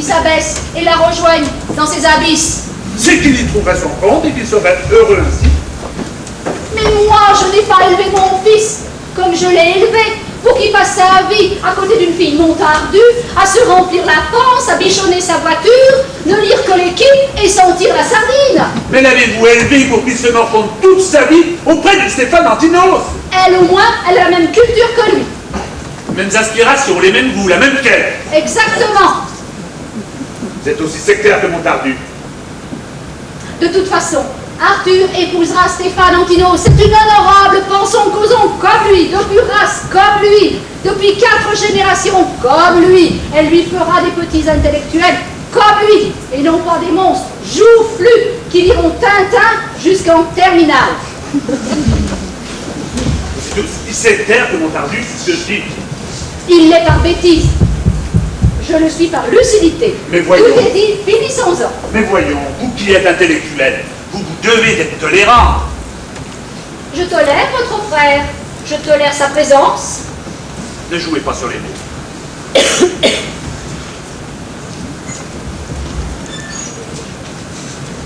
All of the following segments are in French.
s'abaissent et la rejoignent dans ses abysses. C'est qu'il y trouverait son compte et qu'il serait heureux ainsi. Mais moi, je n'ai pas élevé mon fils comme je l'ai élevé, pour qu'il passe sa vie à côté d'une fille montardue, à se remplir la panse, à bichonner sa voiture, ne lire que l'équipe et sentir la sardine. Mais l'avez-vous élevé pour qu'il se morfonde toute sa vie auprès de Stéphane Antinos? Elle, au moins, elle a la même culture que lui. Mêmes aspirations, les mêmes goûts, la même quête. Exactement. Vous êtes aussi sectaire que Montardu. De toute façon, Arthur épousera Stéphane Antinos. C'est une honorable, pensons, causons comme lui, de pure race comme lui, depuis 4 générations comme lui. Elle lui fera des petits intellectuels comme lui, et non pas des monstres joufflus qui liront Tintin jusqu'en terminale. C'est aussi sectaire que Montardu, c'est ce que je dis. Il l'est par bêtise. Je le suis par lucidité. Mais voyons. Tout est dit, finissons-en. Mais voyons, vous qui êtes intellectuel, vous devez être tolérant. Je tolère votre frère. Je tolère sa présence. Ne jouez pas sur les mots.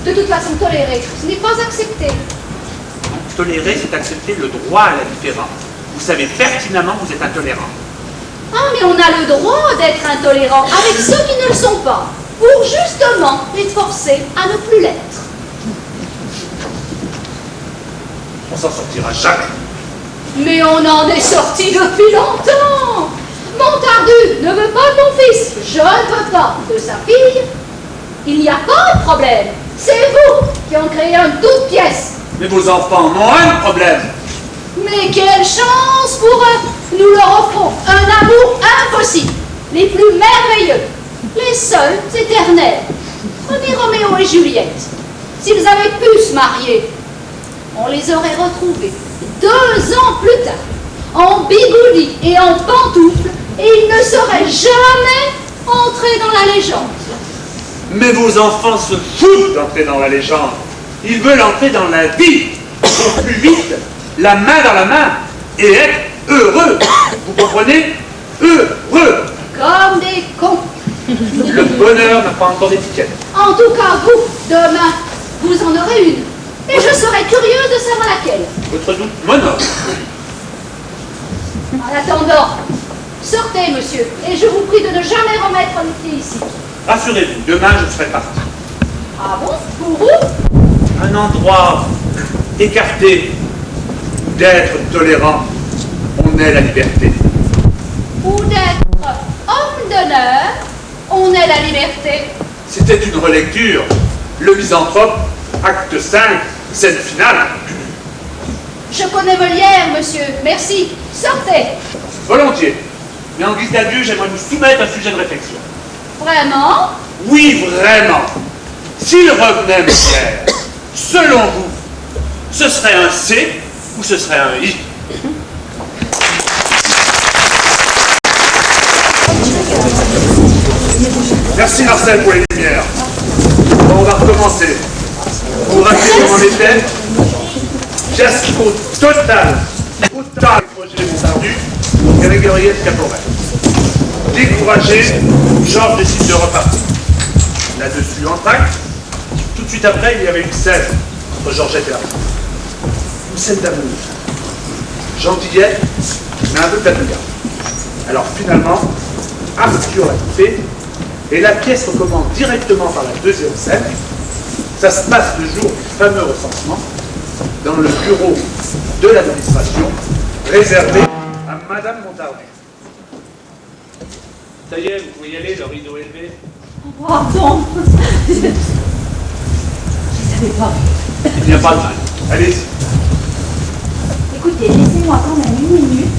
De toute façon, tolérer, ce n'est pas accepter. Tolérer, c'est accepter le droit à la différence. Vous savez pertinemment que vous êtes intolérant. Ah, mais on a le droit d'être intolérant avec ceux qui ne le sont pas, pour justement les forcer à ne plus l'être. On s'en sortira jamais. Mais on en est sorti depuis longtemps. Montardu ne veut pas de mon fils, je ne veux pas de sa fille. Il n'y a pas de problème. C'est vous qui en créez un de toutes pièces. Mais vos enfants n'ont un problème. Mais quelle chance pour eux! Nous leur offrons un amour impossible, les plus merveilleux, les seuls éternels. Prenez Roméo et Juliette. S'ils avaient pu se marier, on les aurait retrouvés 2 ans plus tard, en bigoudi et en pantoufles, et ils ne seraient jamais entrés dans la légende. Mais vos enfants se foutent d'entrer dans la légende. Ils veulent entrer dans la vie, au plus vite, la main dans la main, et être heureux. Vous comprenez? Heureux. Comme des cons. Le bonheur n'a pas encore d'étiquette. En tout cas, vous, demain, vous en aurez une. Et je serais curieuse de savoir laquelle. Votre doute m'honore. En attendant, sortez, monsieur, et je vous prie de ne jamais remettre les pieds ici. Rassurez-vous, demain je serai parti. Ah bon? Pour où? Un endroit écarté, d'être tolérant, on est la liberté. Ou d'être homme d'honneur, on est la liberté. C'était une relecture. Le Misanthrope, acte 5, scène finale. Je connais Molière, monsieur, merci. Sortez. Volontiers. Mais en guise d'adieu, j'aimerais vous soumettre un sujet de réflexion. Vraiment? Oui, vraiment. S'il revenait, Molière, selon vous, ce serait un C ou ce serait un I? Merci Marcel pour les lumières. Bon, on va recommencer. Vous vous rappelez comment on était? Fiasco total. Autant les projets Montardu que les guerriers de Caporet. Découragé, Georges décide de repartir. Là-dessus, en trac. Tout de suite après, il y avait une scène entre Georgette et Arthur. Une scène d'amour. Gentillette, mais un peu tatouillard. Alors finalement, Arthur l'a coupé, et la pièce recommence directement par la deuxième scène. Ça se passe le jour du fameux recensement, dans le bureau de l'administration, réservé à Madame Montardu. Ça y est, vous pouvez y aller, le rideau élevé. Pardon. Je ne savais pas. Il n'y a pas de mal. Allez-y. Écoutez, laissez-moi quand même une minute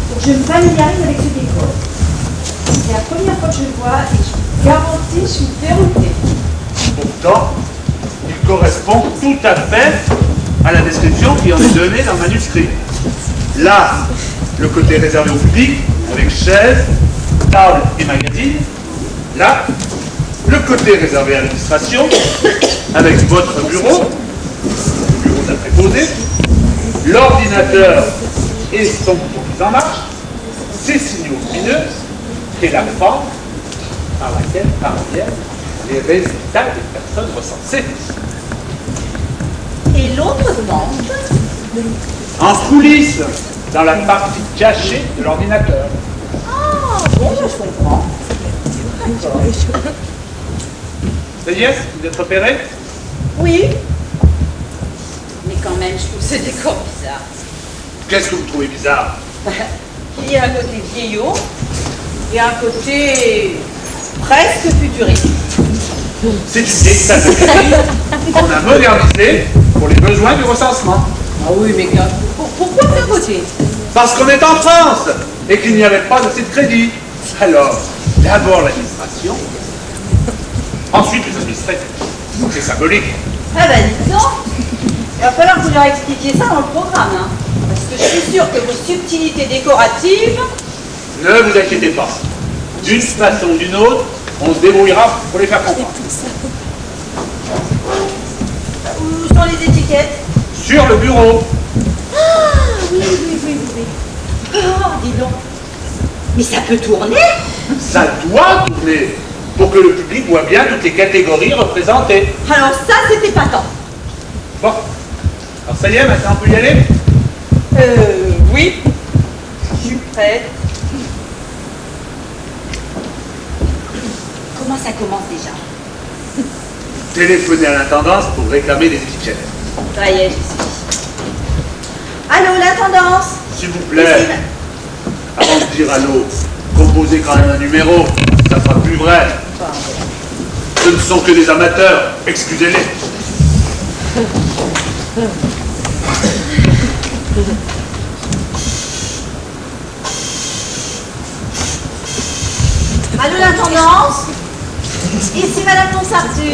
pour que je me familiarise avec ce décor. C'est la première fois que je le vois et je vous garantis, je suis déroutée. Pourtant, il correspond tout à fait à la description qui en est donnée dans le manuscrit. Là, le côté réservé au public, avec chaises, table et magazine. Là, le côté réservé à l'administration, avec votre bureau, le bureau d'un préposé, l'ordinateur et son bouton mise en marche, ses signaux lumineux, et la fente, par laquelle parviennent les résultats des personnes recensées. Et l'autre manque. En coulisses, dans la partie cachée de l'ordinateur. Ah, bon, je comprends. Ça y est, vous êtes repérés? Oui. Mais quand même, je trouve ce décor bizarre. Qu'est-ce que vous trouvez bizarre? Il y a un côté vieillot et un côté presque futuriste. C'est une vieille salle de crédit qu'on a modernisée pour les besoins du recensement. Ah oui, mais pourquoi de côté? Parce qu'on est en France et qu'il n'y avait pas assez de crédit. Alors, d'abord l'administration, ensuite les administrés. C'est symbolique. Ah ben dis donc, il va falloir que vous leur expliquiez ça dans le programme, hein. Parce que je suis sûre que vos subtilités décoratives... Ne vous inquiétez pas. D'une façon ou d'une autre, on se débrouillera pour les faire comprendre. Où sont les étiquettes? Sur le bureau. Ah oui. Oh, dis donc. Mais ça peut tourner? Ça doit tourner pour que le public voit bien toutes les catégories représentées. Alors ça, c'était pas tant. Bon. Alors ça y est, maintenant on peut y aller? Oui. Je suis prête. Comment ça commence déjà? Téléphonez à l'intendance pour réclamer des étiquettes. Ça y est, j'y suis. Allô, l'intendance? S'il vous plaît, avant de dire allô, composez quand même un numéro, ça sera plus vrai. Ce ne sont que des amateurs, excusez-les. Allô, l'intendance? Ici, Madame Ponsardu.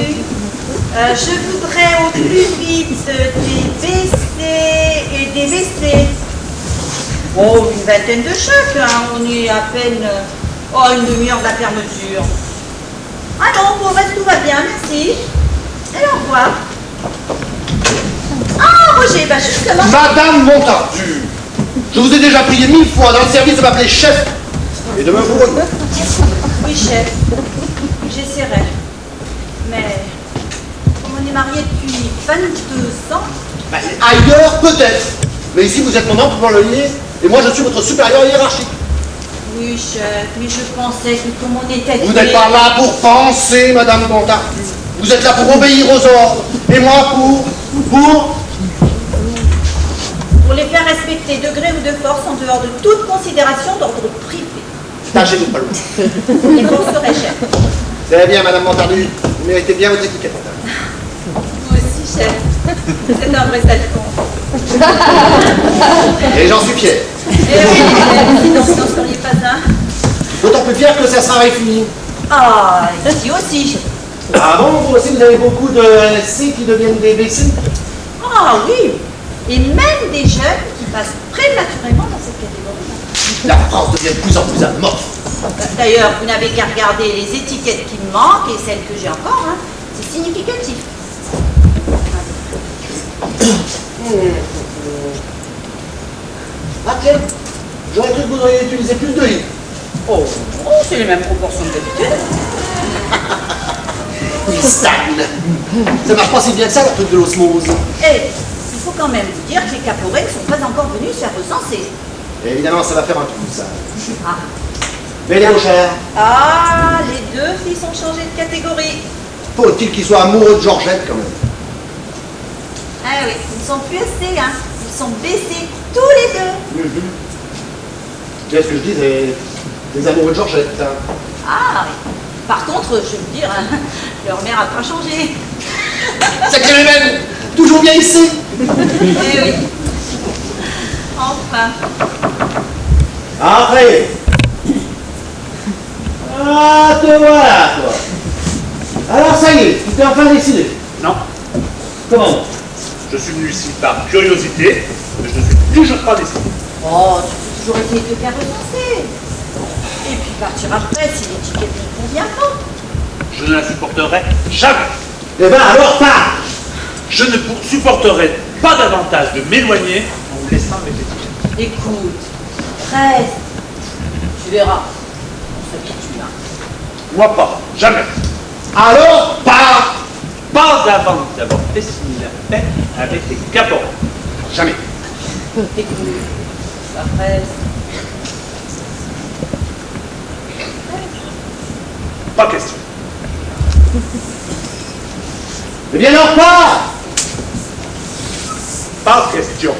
Je voudrais au plus vite des BC et des VC. Oh, une vingtaine de chaque, hein. On est à peine une demi-heure de la fermeture. Ah non, pour le reste, tout va bien, merci. Et au revoir. Ah, Roger, bah justement... Madame Montardu, je vous ai déjà prié 1000 fois dans le service de m'appeler chef et de me vous reconnaître. Oui, chef. J'essaierai. Mais... comme on est mariés depuis 22 ans... Ben, ailleurs, peut-être. Mais ici, vous êtes mon employé et moi, je suis votre supérieur hiérarchique. Oui, chef, mais je pensais que comme on était... Vous n'êtes pas là pour penser, Madame Montardu. Vous êtes là pour obéir aux ordres. Et moi, pour les faire respecter de gré ou de force en dehors de toute considération d'ordre privé. Tâchez-vous pas loin. Et pour ce chef. C'est bien, Madame Montardu. Vous méritez bien votre étiquette, madame. Vous aussi, chef. C'est un vrai salon. Et j'en suis fier. Eh oui, chef, sinon vous n'en seriez pas un. D'autant plus fier que ça sera réfini. Ah, ici aussi, chef. Ah bon, vous aussi, vous avez beaucoup de LC qui deviennent des BC? Ah oui. Et même des jeunes qui passent prématurément dans cette catégorie. La France devient de plus en plus amorphe. D'ailleurs, vous n'avez qu'à regarder les étiquettes qui me manquent et celles que j'ai encore, hein. C'est significatif. Ah tiens, j'aurais cru que vous auriez utilisé plus de i. Oh, c'est les mêmes proportions que d'habitude. Il stagne. Ça marche pas si bien que ça, le truc de l'osmose. Et il faut quand même vous dire que les caporets ne sont pas encore venus se faire recenser. Et évidemment, ça va faire un trou, ça. Ah. Mais les chers, Ah, les deux filles sont changées de catégorie. faut-il qu'ils soient amoureux de Georgette, quand même? Ah oui, ils ne sont plus SC, hein. Ils sont baissés tous les deux. Qu'est-ce que je dis, des amoureux de Georgette, hein. Ah oui. Par contre, je veux dire, hein, leur mère n'a pas changé. Sacré les mêmes, toujours bien ici. Eh oui. Enfin. Après. Ah, te voilà, toi. Alors, ça y est, tu t'es enfin décidé. Non, Comment? je suis venu ici par curiosité, mais je ne suis toujours pas décidé. Oh, tu peux toujours essayer de te faire recenser. Et puis partir après si l'étiquette ne convient pas. Je ne la supporterai jamais. Eh ben, alors, pas. Je ne supporterai pas davantage de m'éloigner en vous laissant mes étiquettes. Écoute, reste. Tu verras. On s'habitue, hein. Moi pas, jamais. Alors, pas. Pas avant d'avoir fait signer la paix avec les caporaux. Jamais. Écoute, après, Pas question. Eh bien alors, pas. Pas question.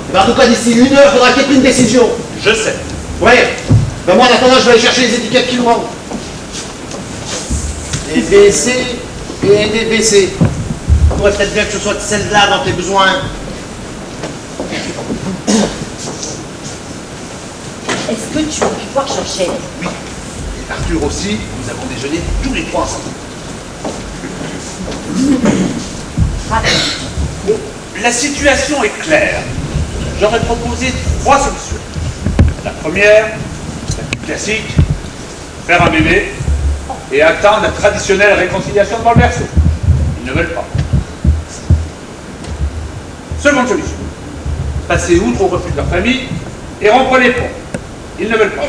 Eh ben, en tout cas, d'ici 1 heure, il faudra qu'il y ait une décision. Je sais. Ouais. Ben moi, en attendant, je vais aller chercher les étiquettes qui nous manquent. Des BC et des BC. On pourrait peut-être bien que ce soit celle-là dans tes besoins. est-ce que tu vas pouvoir chercher? Oui. Et Arthur aussi, nous avons déjeuné tous les 3 ensemble. Bon, la situation est claire. J'aurais proposé 3 solutions. La première, la plus classique, faire un bébé et attendre la traditionnelle réconciliation devant le berceau. Ils ne veulent pas. Seconde solution, passer outre au refus de leur famille et rompre les ponts. Ils ne veulent pas.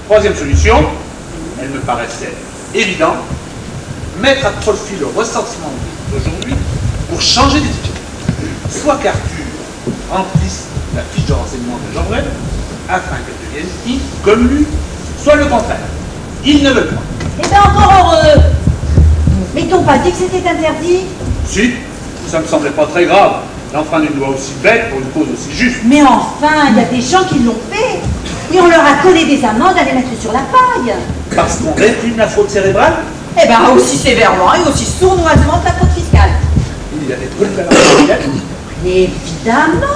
Troisième solution, elle me paraissait évidente, mettre à profit le ressentiment d'aujourd'hui pour changer d'étiquette. Soit qu'Arthur remplisse la fiche de renseignement de Jean Brel, afin qu'elle devienne I comme lui, soit le contraire. Ils ne veulent pas. Eh bien, encore heureux. Mais t'ont pas dit que c'était interdit? Si, ça me semblait pas très grave, d'enfreindre une loi aussi bête pour une cause aussi juste. Mais enfin, il y a des gens qui l'ont fait. Et on leur a collé des amendes à les mettre sur la paille. Parce qu'on réprime la fraude cérébrale, Eh bien, aussi sévèrement et aussi sournoisement que la fraude fiscale. il y a des trucs à la Évidemment.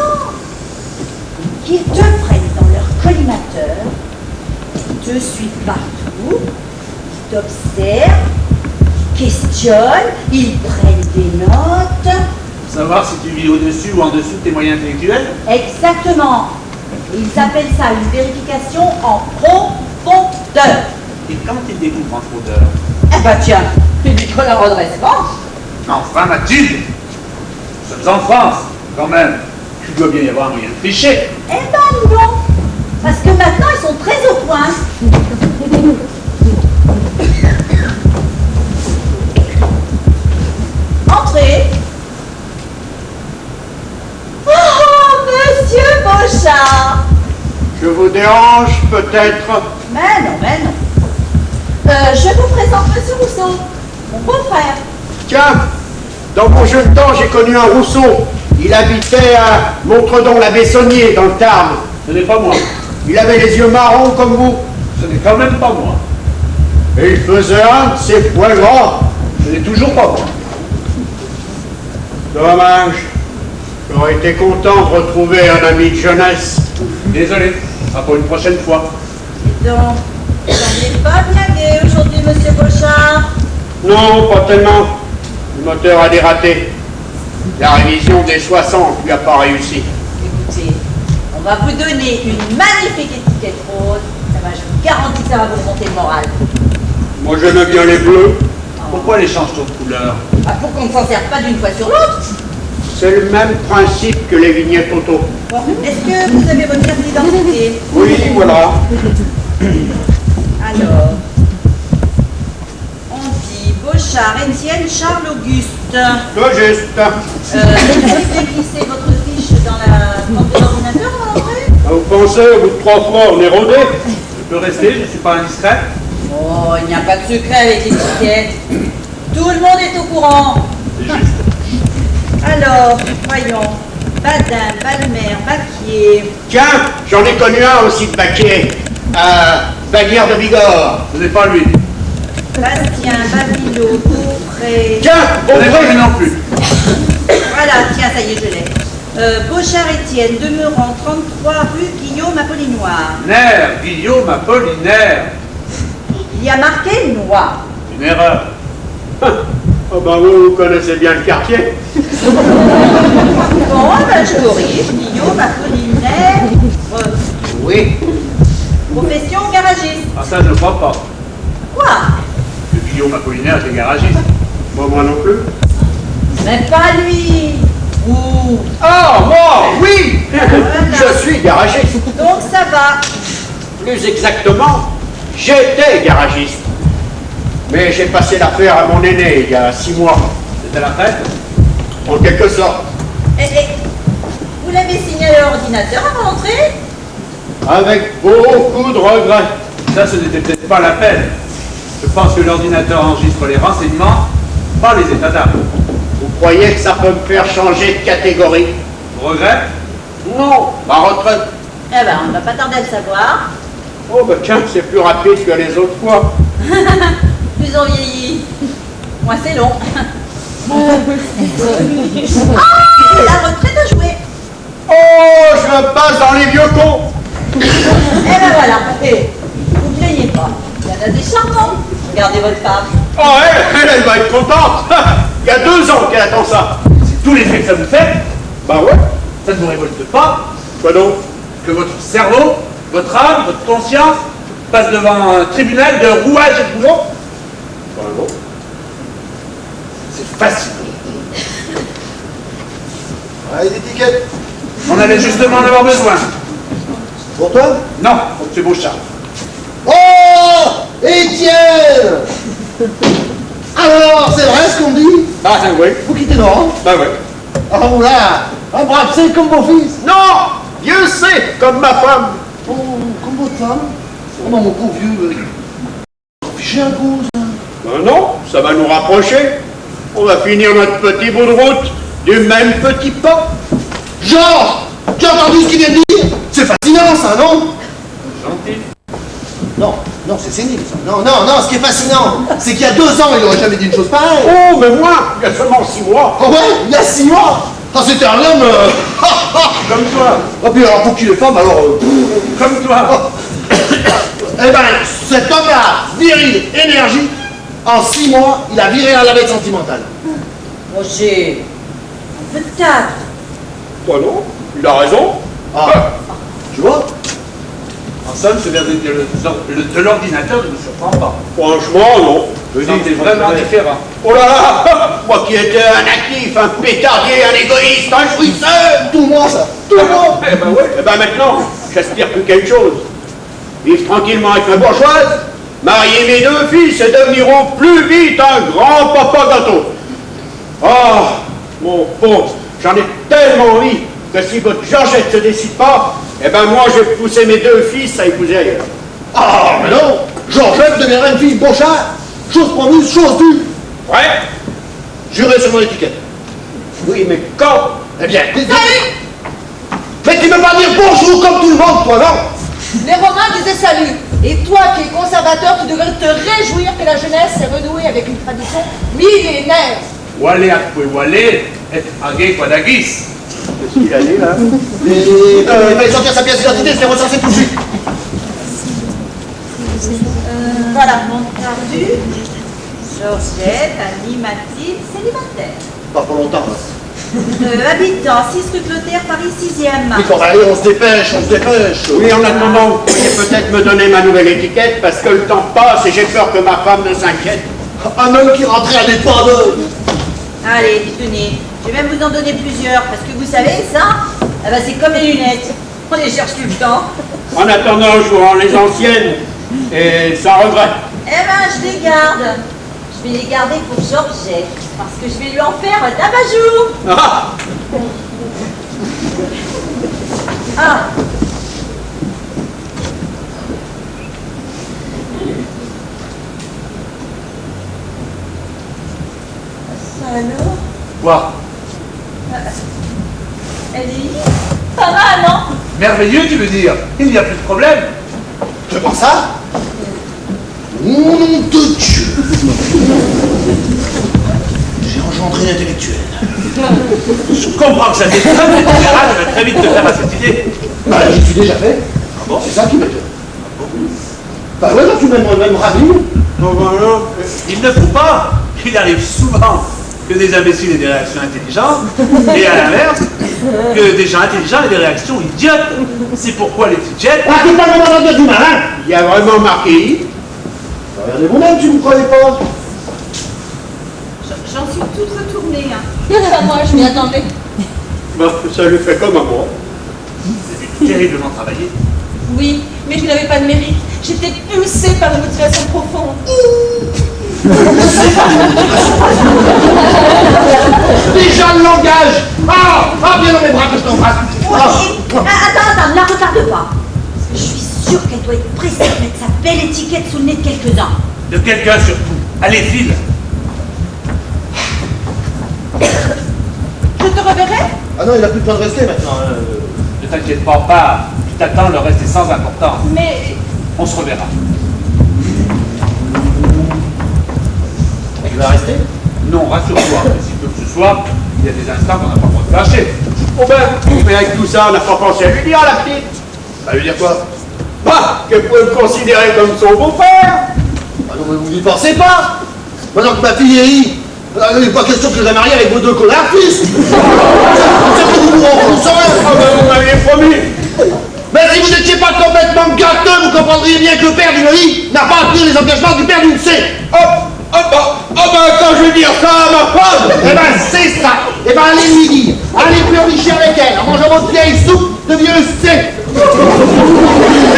Qu'ils te prennent dans leur collimateur, qu'ils te suivent partout, qu'ils t'observent, qu'ils questionnent, ils prennent des notes. Pour savoir si tu vis au-dessus ou en dessous de tes moyens intellectuels. Exactement. Ils appellent ça une vérification en profondeur. Et quand ils découvrent en fraudeur. Eh ben tiens, tu lui donnes un redressement. Enfin, Mathilde, nous sommes en France, quand même. Il doit bien y avoir un moyen de tricher. Eh ben non. Parce que maintenant, ils sont très au point. Entrez. Oh, monsieur Beauchard. Je vous dérange peut-être. Mais non, mais non. Je vous présente monsieur Rousseau, mon beau-frère. Tiens, dans mon jeune temps, j'ai connu un Rousseau. Il habitait à Montredon-la-Bessonnier, dans le Tarn. Ce n'est pas moi. Il avait les yeux marrons comme vous. Ce n'est quand même pas moi. Et il faisait un de ses poings gras. Ce n'est toujours pas moi. Dommage. J'aurais été content de retrouver un ami de jeunesse. Désolé, ce sera pour une prochaine fois. Dis donc, vous n'êtes pas bien gai aujourd'hui, monsieur Beauchard. Non, pas tellement. Le moteur a dératé. La révision des 60 lui a pas réussi. Écoutez, on va vous donner une magnifique étiquette rose. Ça va, je vous garantis, ça va vous remonter le moral. Moi, j'aime bien les bleus. Pourquoi les change-t-on de couleur? Ah, pour qu'on ne s'en serve pas d'une fois sur l'autre. C'est le même principe que les vignettes auto. Bon, est-ce que vous avez votre carte d'identité? Oui, voilà. Alors, on dit Beauchard, Étienne, Charles, Auguste. Tout juste. Vous avez glissé votre fiche dans la porte de l'ordinateur à l'entrée? Vous pensez, au bout de 3 fois, on est rodé? Je peux rester, je ne suis pas indiscret. Oh, il n'y a pas de secret avec l'étiquette. Tout le monde est au courant. C'est juste. Alors, voyons. Badin, Balmer, Baquier. Tiens, j'en ai connu un aussi de Baquier. Baguière de Bigorre. Ce n'est pas lui. Bastien, Babilo, Beaupré. Tiens, Ce n'est pas Beaupré. lui non plus. Voilà, tiens, ça y est, je l'ai. Beauchard Étienne, demeurant 33 rue Guillaume Apollinoire. Naire, Guillaume Apollinaire. Il y a marqué noir. Une erreur. Oh ben vous connaissez bien le quartier. Bon, ben je corrige. Guillaume Apollinaire. Oui. Profession garagiste. Ah ça, je ne crois pas. Quoi? Que Guillaume Apollinaire était garagiste. Moi non plus. Mais pas lui. Ouh. Ah, moi, oui. Voilà. Je suis garagiste. Donc ça va. Plus exactement, J'étais garagiste. Mais j'ai passé l'affaire à mon aîné il y a 6 mois. C'était la fête? En quelque sorte. Et vous l'avez signé à l'ordinateur avant d'entrer? Avec beaucoup de regrets. Ça, ce n'était peut-être pas la peine. Je pense que l'ordinateur enregistre les renseignements, pas les états d'âme. Vous croyez que ça peut me faire changer de catégorie? Regret? Non, ma retraite. Eh ben, on va pas tarder à le savoir. Oh, bah tiens, c'est plus rapide que les autres fois. Plus on vieillit. Moi, c'est long. Ah, la retraite a joué. Oh, je passe dans les vieux cons. Eh ben voilà. Et vous ne craignez pas. Il y en a des charmants. Regardez votre femme. Oh, elle va être contente. Il y a 2 ans qu'elle attend ça. C'est tous les faits que ça vous fait? Bah ouais. Ça ne vous révolte pas Quoi donc? que votre cerveau, votre âme, votre conscience passe devant un tribunal de rouage et de boulot? Bah non. C'est facile. Ah, une étiquette. On avait justement en avoir besoin. Pour toi? Non, pour M. Beauchamp. Oh, Étienne. Alors, c'est vrai ce qu'on dit? Ah oui. Vous quittez Nord? Bah ouais. Ah, voilà. Un brave c'est comme mon fils. Non, Dieu sait, comme ma femme. Oh, comme votre femme. Oh non, mon pauvre vieux. J'ai un coup, ça. Ben non, ça va nous rapprocher. On va finir notre petit bout de route du même petit pas. Georges, tu as entendu ce qu'il vient de dire? C'est fascinant, ça, non? Gentil. Non, non, c'est sénible, ça. Non, non, non, ce qui est fascinant, c'est qu'il y a 2 ans, il n'aurait jamais dit une chose pareille. Oh, mais moi, il y a seulement 6 mois. Oh ouais, il y a 6 mois. Ah, c'était un homme... Comme toi. Ah, puis alors, pour qu'il est femme, alors... Comme toi. Eh ben, cet homme-là, viril, énergie, en 6 mois, il a viré la lavette sentimentale. Roger, un peu de tact. Toi non, il a raison. Ah, tu vois? En somme, ce verdict de l'ordinateur ne me surprend pas. Franchement, non. Je dis que c'est vraiment différent. Oh là là, moi qui étais un actif, un pétardier, un égoïste, un jouisseur. Tout moi, ça. Tout moi. Eh ben ouais. Eh ben maintenant, j'aspire plus quelque chose. Vivre tranquillement avec ma bourgeoise, marier mes 2 fils et deveniront plus vite un grand papa gâteau. Oh, mon pauvre, j'en ai tellement envie que si votre Georgette se décide pas, eh ben moi je vais pousser mes 2 fils à épouser ailleurs. Ah, mais non. Georgette deviendra une fille Beauchamp. Chose promise, chose due. Ouais. Juré sur mon étiquette. Oui, mais quand? Eh bien, mais tu peux pas dire bonjour comme tout le monde, toi, non? Les Romains disaient salut. Et toi qui es conservateur, tu devrais te réjouir que la jeunesse s'est renouée avec une tradition millénaire. Wale akwe wale, et agé quadagis. Qu'est-ce qu'il a dit là? Et il fallait sortir sa pièce d'identité, c'est recensé tout de suite. Voilà, mon perdu. Georgette, Annie, Mathilde, célibataire. Pas pour longtemps, là. Habitant, 6 rue Clotaire, Paris 6e. Il faut aller, on se dépêche, on se dépêche. Oui, en attendant, vous pourriez peut-être me donner ma nouvelle étiquette parce que le temps passe et j'ai peur que ma femme ne s'inquiète. Un homme qui rentrait à l'épandeur. Allez, tenez. Je vais même vous en donner plusieurs, parce que vous savez, ça, eh ben, c'est comme les lunettes. On les cherche tout le temps. En attendant, je vous rends les anciennes et sans regret. Eh ben, je les garde. Je vais les garder pour Georgette, parce que je vais lui en faire un abat-jour. Ah, Ah. Ça alors? Quoi? Elle est pas mal, non? Merveilleux, tu veux dire? Il n'y a plus de problème. Tu penses ça? Mon nom de Dieu. J'ai engendré l'intellectuel. Je comprends que ça t'étonne, mais tu verras, je vais très vite te faire à cette idée. Bah, j'y suis déjà fait. Ah bon? C'est ça qui m'étonne. Bah ouais, donc tu m'aimes ravi. non, voilà. Il ne faut pas. Il arrive souvent que des imbéciles aient des réactions intelligentes, et à l'inverse, que des gens intelligents aient des réactions idiotes. C'est pourquoi l'étiquette... Ah, t'es pas vraiment dans du malin. Il y a vraiment marqué. Regardez vous-même si vous ne croyez pas. J'en suis toute retournée. Hein. Moi, je m'y attendais. Bah, ça lui fait comme à moi. C'est terriblement travaillé. Oui, mais je n'avais pas de mérite. J'étais pulsée par une motivation profonde. Déjà le langage. Ah, viens dans mes bras que je t'embrasse. Attends, ne la retarde pas. Parce que je suis sûre qu'elle doit être pressée de mettre sa belle étiquette sous le nez de quelques-uns. De quelqu'un surtout. Allez, file. Je te reverrai? Ah non, il a plus de temps de rester maintenant. Ne t'inquiète pas, pars. Tu t'attends, le reste est sans importance. Mais On se reverra. Tu vas rester? Non, rassure-toi. Si peu que ce soit, il y a des instants qu'on n'a pas le droit de lâcher. Oh ben, mais avec tout ça, on n'a pas pensé à lui dire, la petite. Ça veut dire quoi? Bah, qu'elle pouvait me considérer comme son beau-père. Ah non, mais vous n'y pensez pas. Maintenant que ma fille vieillit, il n'est pas question que je la marie avec vos deux connards fils. C'est que vous vous rendez sans rien. Ah ben, vous m'aviez promis. Mais si vous n'étiez pas complètement gâteux, vous comprendriez bien que le père d'une I n'a pas à tenir les engagements du père d'une C. Quand je vais dire ça à ma femme. Eh ben c'est ça. Eh ben allez lui dire. Allez pleurnicher avec elle en mangeant votre vieille soupe de vieux C. Et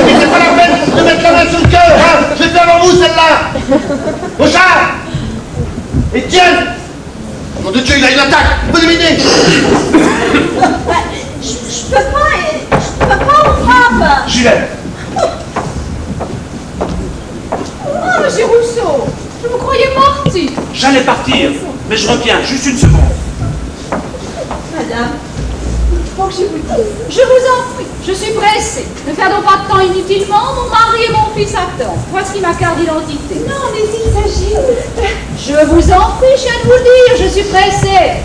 puis c'est pas la peine de mettre la main sur le cœur, hein. Je l'ai fait avant vous celle-là. Bouchard. Etienne. Nom de Dieu, il a une attaque. Vous pouvez m'aider? Je peux pas, on frappe. Gilette. Oh, monsieur Rousseau, je vous croyais parti. J'allais partir, mais je reviens, juste une seconde. Madame, Faut que je vous dise. Je vous en prie, je suis pressée. Ne perdons pas de temps inutilement, mon mari et mon fils attendent. Voici ma carte d'identité. non, mais il s'agit... Je vous en prie, je viens de vous le dire, je suis pressée.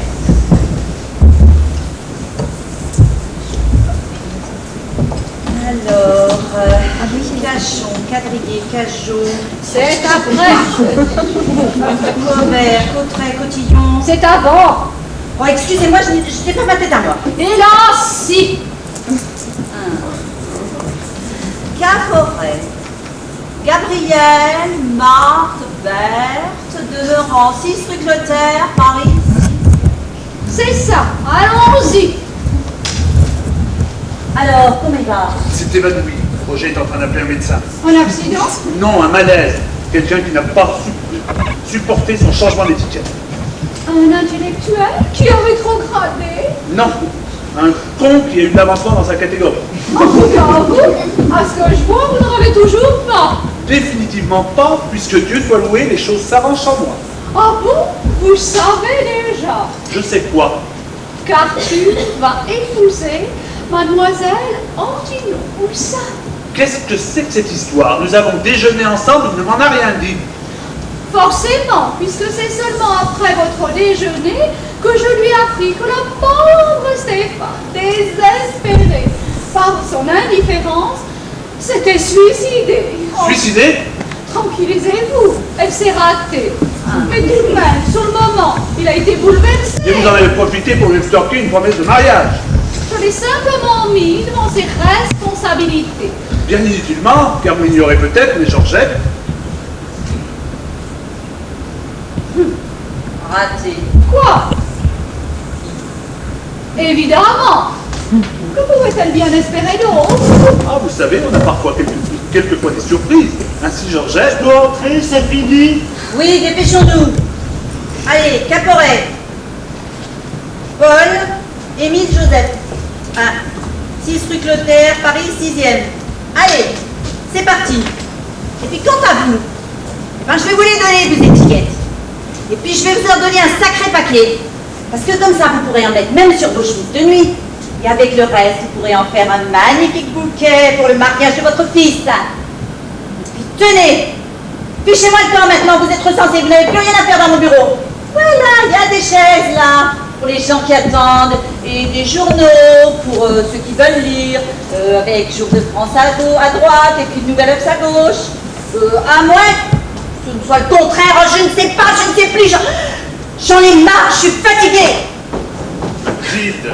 Alors, cachon, quadrillé, cajot, C'est après. couvert, cotret, cotillon. C'est avant. Oh, excusez-moi, je n'ai pas ma tête à moi. Et là, si. Caforet, Gabriel, Marthe, Berthe, Deverand, 6 rue Clotaire, Paris. C'est ça. Allons-y. Alors, comment il va? C'est évanoui. Roger est en train d'appeler un médecin. Un accident? Non, un malaise. Quelqu'un qui n'a pas supporté son changement d'étiquette. Un intellectuel qui a rétrogradé? Non, un con qui a eu de l'avancement dans sa catégorie. En tout cas, vous, à ce que je vois, vous n'en avez toujours pas. Définitivement pas, puisque Dieu soit loué, les choses s'arrangent sans moi. Ah bon? Vous savez déjà Je sais quoi. qu'Arthur va épouser Mademoiselle Antino. Où ça? Qu'est-ce que c'est que cette histoire? Nous avons déjeuné ensemble, il ne m'en a rien dit. Forcément, puisque c'est seulement après votre déjeuner que je lui ai appris que la pauvre Stéphane, désespérée par son indifférence, s'était suicidée. Oh, Suicidé? tranquillisez-vous, elle s'est ratée. Mais tout de même, sur le moment, il a été bouleversé. Et vous en avez profité pour lui extorquer une promesse de mariage. Je l'ai simplement mis devant ses responsabilités. Bien inutilement, car vous ignorez peut-être, mais Georgette, Raté. Quoi? Évidemment. Que pouvait-elle bien espérer d'autre? ah, vous savez, on a parfois quelquefois des surprises. Ainsi, Georgette doit entrer, c'est fini. Oui, dépêchons-nous. Allez, Caporet. Paul, Émile, Joseph. 6 rue Clotaire, Paris, 6e. Allez, c'est parti. Et puis quant à vous, je vais vous les donner, vos étiquettes. Et puis je vais vous en donner un sacré paquet. Parce que comme ça, vous pourrez en mettre même sur vos chemises de nuit. Et avec le reste, vous pourrez en faire un magnifique bouquet pour le mariage de votre fils. Et puis tenez, fichez-moi le temps maintenant, vous êtes recensés, vous n'avez plus rien à faire dans mon bureau. Voilà, il y a des chaises là, pour les gens qui attendent, et des journaux pour ceux qui veulent lire, avec Jour de France à droite, et puis une Nouvelle Obs à gauche. À moins que ce ne soit le contraire, je ne sais pas, je ne sais plus, j'en ai marre, je suis fatiguée. Gilles,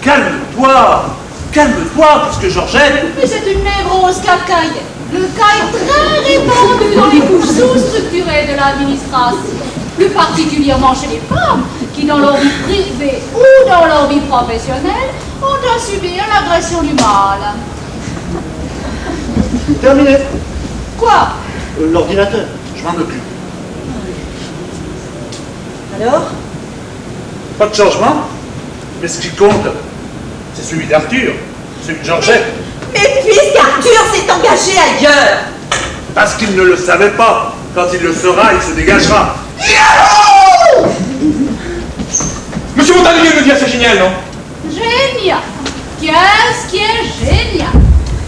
calme-toi, puisque Georgette... Mais c'est une névrose kafkaïenne. Le cas est très répandu dans les couches sous-structurées de l'administration, plus particulièrement chez les femmes, qui dans leur vie privée ou dans leur vie professionnelle ont à subir l'agression du mâle. Terminé. l'ordinateur. Je m'en occupe. Alors? Pas de changement, mais ce qui compte, c'est celui d'Arthur, celui de Georgette. Mais puisqu'Arthur s'est engagé ailleurs! Parce qu'il ne le savait pas. Quand il le saura, il se dégagera. Monsieur Montalieu me dit assez génial, non? Génial. Qu'est-ce qui est génial?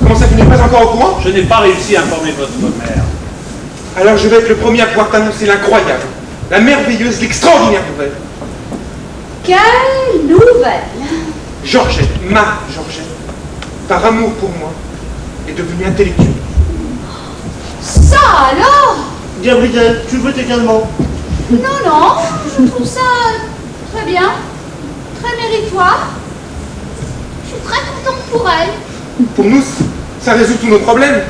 Comment ça, vous n'êtes pas encore au courant? Je n'ai pas réussi à informer votre mère. Alors je vais être le premier à pouvoir t'annoncer l'incroyable, la merveilleuse, l'extraordinaire nouvelle. Quelle nouvelle! Georgette, ma Georgette, par amour pour moi, est devenue intellectuelle. Ça alors? Gabriel, tu veux également? Non, non, je trouve ça très bien, très méritoire. Je suis très contente pour elle. Pour nous, ça résout tous nos problèmes.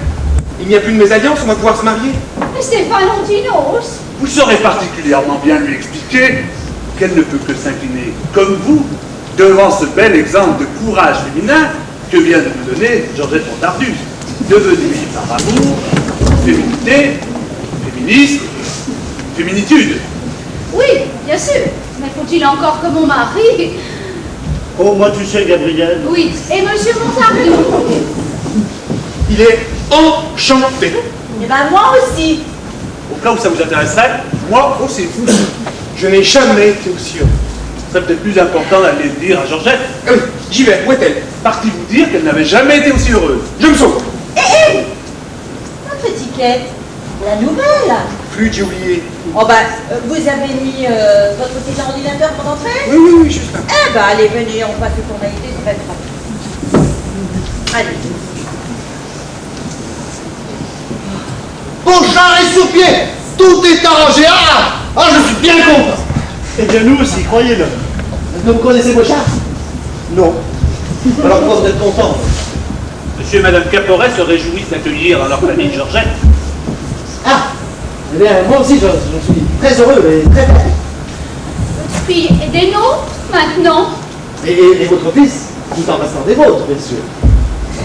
Il n'y a plus de mésalliance, on va pouvoir se marier. Et Stéphanontinos? Vous saurez particulièrement bien lui expliquer qu'elle ne peut que s'incliner, comme vous, devant ce bel exemple de courage féminin que vient de vous donner Georgette Montardus, devenue par amour, féminité, féminisme, féminitude. Oui, bien sûr. Mais faut-il encore que mon mari... Oh, moi tu sais, Gabriel. Oui, et monsieur Montardus? Il est enchanté. Eh ben moi aussi! Au cas où ça vous intéresserait, moi aussi. Je n'ai jamais été aussi heureux. Ce serait peut-être plus important d'aller le dire à Georgette. Ah oui, j'y vais, où est-elle? Parti vous dire qu'elle n'avait jamais été aussi heureuse. Je me sauve. Notre étiquette, la nouvelle! Flûte, j'ai oublié. Oh ben, vous avez mis votre petit ordinateur pour entrer? Oui, oui, oui, juste là. Eh ben allez, venez, on passe les formalités, c'est pas grave. Allez. Beauchard est sur pied. Tout est arrangé. Je suis bien content. Eh bien, nous aussi, croyez-le. Est-ce que vous connaissez Beauchard? Non. Alors pourquoi vous êtes content? Monsieur et Madame Caporet se réjouissent d'accueillir dans leur famille Georgette. Eh bien, moi aussi, je suis très heureux et très content. Votre fille est des nôtres, maintenant? Et votre fils, tout en restant des vôtres, bien sûr.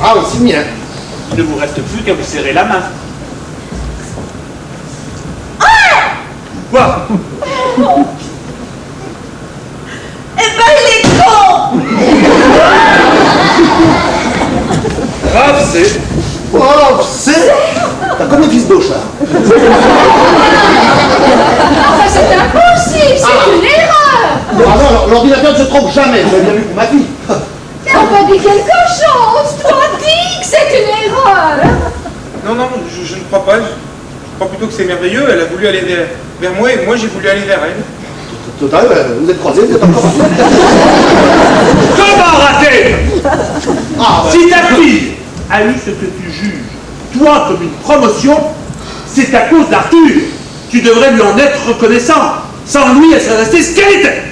Ah, aussi le mien. Il ne vous reste plus qu'à vous serrer la main. Quoi? Eh ben il est con! Grave, c'est... Oh, c'est... T'as comme le fils Beauchard. Enfin, c'est impossible, c'est une erreur! Ah non, l'ordinateur ne se trompe jamais, vous avez bien vu pour ma fille. Mais on va dire quelque chose! Toi, dis que c'est une erreur! Non, non, je ne crois pas. Je crois plutôt que c'est merveilleux. Elle a voulu aller vers moi et moi j'ai voulu aller vers elle. Total, vous êtes croisés, vous êtes encore... Comment rater? Ah, Si ta fille a eu ce que tu juges, toi, comme une promotion, c'est à cause d'Arthur. Tu devrais lui en être reconnaissant. Sans lui, elle serait restée ce qu'elle était.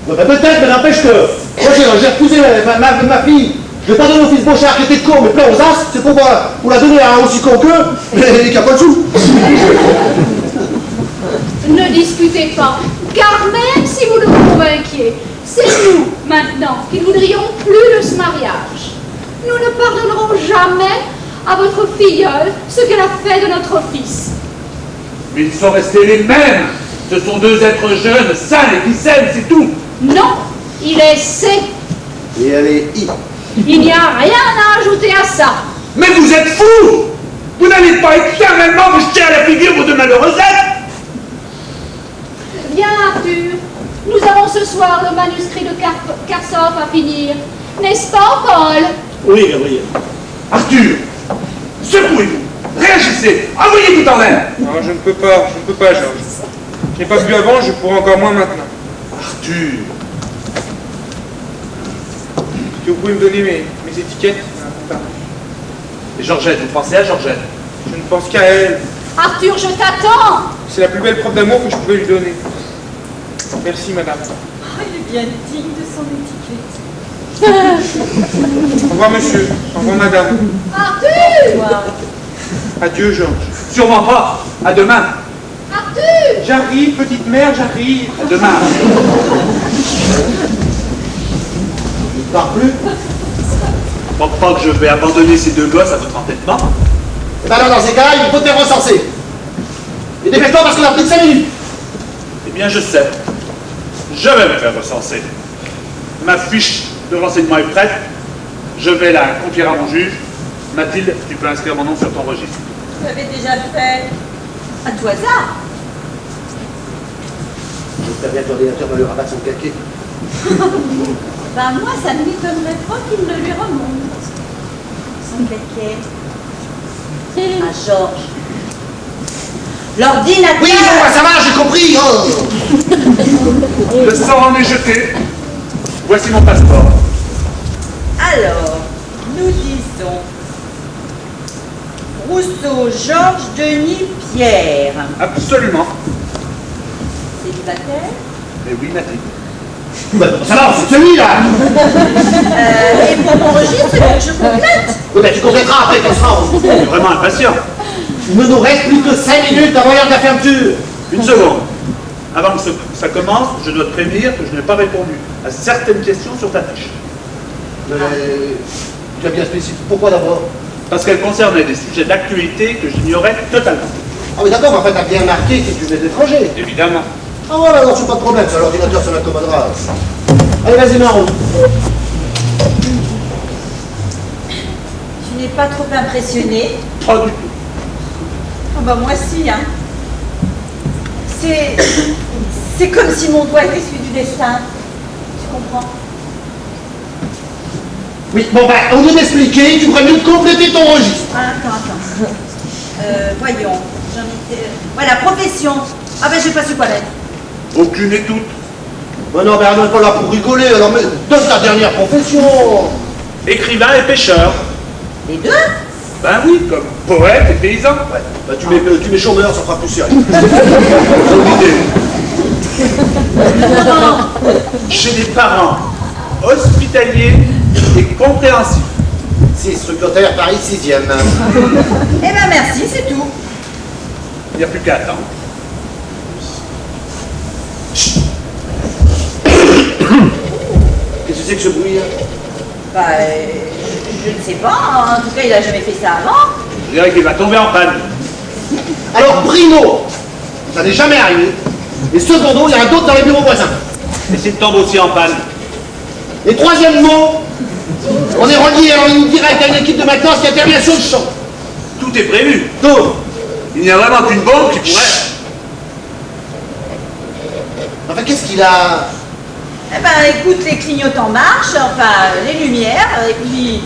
peut-être, mais n'empêche que... Moi, j'ai refusé ma fille. Je l'ai pas donné au fils Beauchard qui était con, mais plein aux as. C'est pour la donner à un aussi con qu'eux, mais qui a pas de sous. Ne discutez pas, car même si vous le convainquiez, c'est nous, maintenant, qui ne voudrions plus de ce mariage. Nous ne pardonnerons jamais à votre filleule ce qu'elle a fait de notre fils. Mais ils sont restés les mêmes. Ce sont deux êtres jeunes, sains et qui s'aiment, c'est tout. Non, il est C. Et elle est I. Il n'y a rien à ajouter à ça. Mais vous êtes fous. Vous n'allez pas éternellement vous jeter à la figure vos deux malheureux êtres. Viens, Arthur. Nous avons ce soir le manuscrit de Karsoff à finir. N'est-ce pas, Paul? Oui, Gabriel. Arthur, secouez-vous, réagissez, envoyez tout en l'air. Non, je ne peux pas, Georges. Je n'ai pas vu avant, je pourrai encore moins maintenant. Arthur, Est-ce que vous pouvez me donner mes étiquettes? Pardon. et Georgette, vous pensez à Georgette? Je ne pense qu'à elle. Arthur, je t'attends. C'est la plus belle preuve d'amour que je pouvais lui donner. Merci, madame. Oh, il est bien digne de son étiquette. Au revoir, monsieur. Au revoir, madame. Arthur! Adieu, Georges. Sûrement pas. À demain. Arthur! J'arrive, petite mère, j'arrive. À demain. Je ne pars plus. Je crois pas que je vais abandonner ces deux gosses à votre entêtement. Eh ben alors, dans ces cas-là, il faut te faire recenser. Et dépêche-toi parce qu'on a plus de 5 minutes. Eh bien, je sais. Je vais me faire recenser. Ma fiche de renseignement est prête. Je vais la confier à mon juge. Mathilde, tu peux inscrire mon nom sur ton registre. Vous l'avez déjà fait. À tout hasard. J'espère bien que l'ordinateur va lui rabattre son caquet. Ben moi, ça ne m'étonnerait pas qu'il le lui remonte. Son caquet. À Georges. L'ordinateur. Oui, bon, bah, ça va, j'ai compris. Oh. Le sort en est jeté. Voici mon passeport. Alors, nous disons Rousseau, Georges, Denis, Pierre. Absolument. Célibataire. Mais oui, Mathilde. Bah, ça va, c'est celui-là. Et pour mon registre, je complète. Oui, bah, tu compléteras après quand sera. Je suis vraiment impatient. Il ne nous reste plus que 5 minutes avant l'heure de la fermeture. Une seconde. Avant que ça commence, je dois te prévenir que je n'ai pas répondu à certaines questions sur ta fiche. Tu as bien spécifié. Pourquoi d'abord? Parce qu'elles concernaient des sujets d'actualité que j'ignorais totalement. Ah oui, d'accord, mais en fait, t'as bien marqué que tu venais d'étranger. Évidemment. Ah voilà, alors c'est pas de problème, ça, l'ordinateur s'en accommodera. Allez, vas-y, Maro. Tu n'es pas trop impressionné? Pas du tout. Ah bah moi si, hein. C'est comme si mon doigt était celui du destin. Tu comprends? Oui, bon, bah, au lieu d'expliquer, tu ferais mieux de compléter ton registre. Ah, attends. Voyons. J'en étais... Voilà, profession. Ah ben j'ai pas su quoi mettre. Aucune et toute. Ben non, mais on n'est pas là pour rigoler, alors mais donne ta dernière profession. Écrivain et pêcheur. Les deux? Ben oui, comme poète et paysan. Ouais, bah tu mets chômeur, ça fera plus sérieux. J'ai des parents hospitaliers et compréhensifs. 6 rue Clotaire, Paris 6e. Eh ben merci, c'est tout. Il n'y a plus qu'à attendre. Qu'est-ce que c'est que ce bruit là? Bah, je ne sais pas. En tout cas, il a jamais fait ça avant. Je dirais qu'il va tomber en panne. Alors, primo, ça n'est jamais arrivé. Et secondo, il y a un doute dans les bureaux voisins. Et s'il tombe aussi en panne? Et troisième mot, on est relié en ligne directe à une équipe de maintenance qui intervient sur le champ. Tout est prévu. Donc, Il n'y a vraiment qu'une bombe qui pourrait... enfin, qu'est-ce qu'il a? Eh ben, écoute, les clignotants marchent, enfin, les lumières, et puis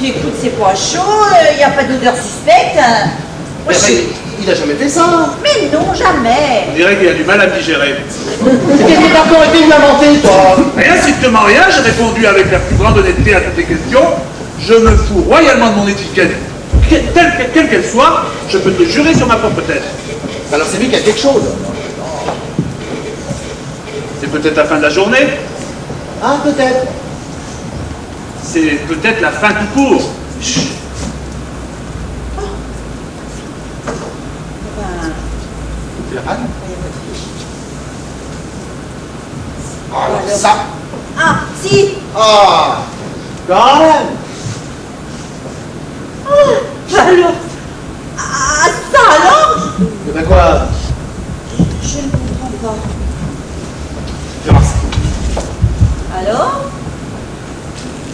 écoute, c'est pas chaud, il n'y a pas d'odeur suspecte. Mais il a jamais fait ça. Mais non, jamais. On dirait qu'il a du mal à me digérer. Qu'est-ce qui t'a encore été de l'inventer, toi? Rien, strictement rien, j'ai répondu avec la plus grande honnêteté à toutes les questions. Je me fous royalement de mon étiquette. Quelle qu'elle soit, je peux te jurer sur ma propre tête. Alors c'est lui qui a quelque chose. C'est peut-être la fin de la journée, Ah, peut-être. c'est peut-être la fin tout court. Chut. C'est la panne? Ah, alors ça. Ah, si. Ah, quand même. Alors. Ah, ça alors. Eh ben quoi? Je ne comprends pas. Fais voir ça. Alors?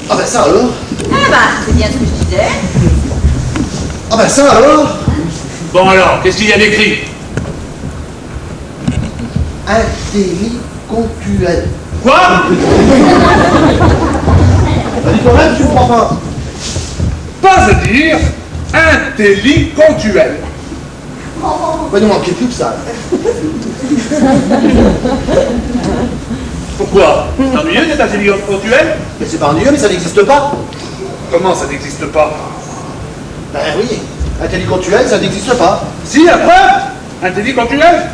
Ah ben ça alors? Ah bah, c'est bien ce que je disais. Ah ben ça alors? Bon alors, qu'est-ce qu'il y a d'écrit? Intellicontuel. Quoi? Bah dis toi-même, tu ne crois pas. Pas à dire intellicontuel. Bah non, manquez plus que ça. Pourquoi? C'est ennuyeux d'être intellicontuel? Mais c'est pas ennuyeux, mais ça n'existe pas. Comment ça n'existe pas? Ben oui, intellicontuel, ça n'existe pas. Si, la preuve? Intellicontuel?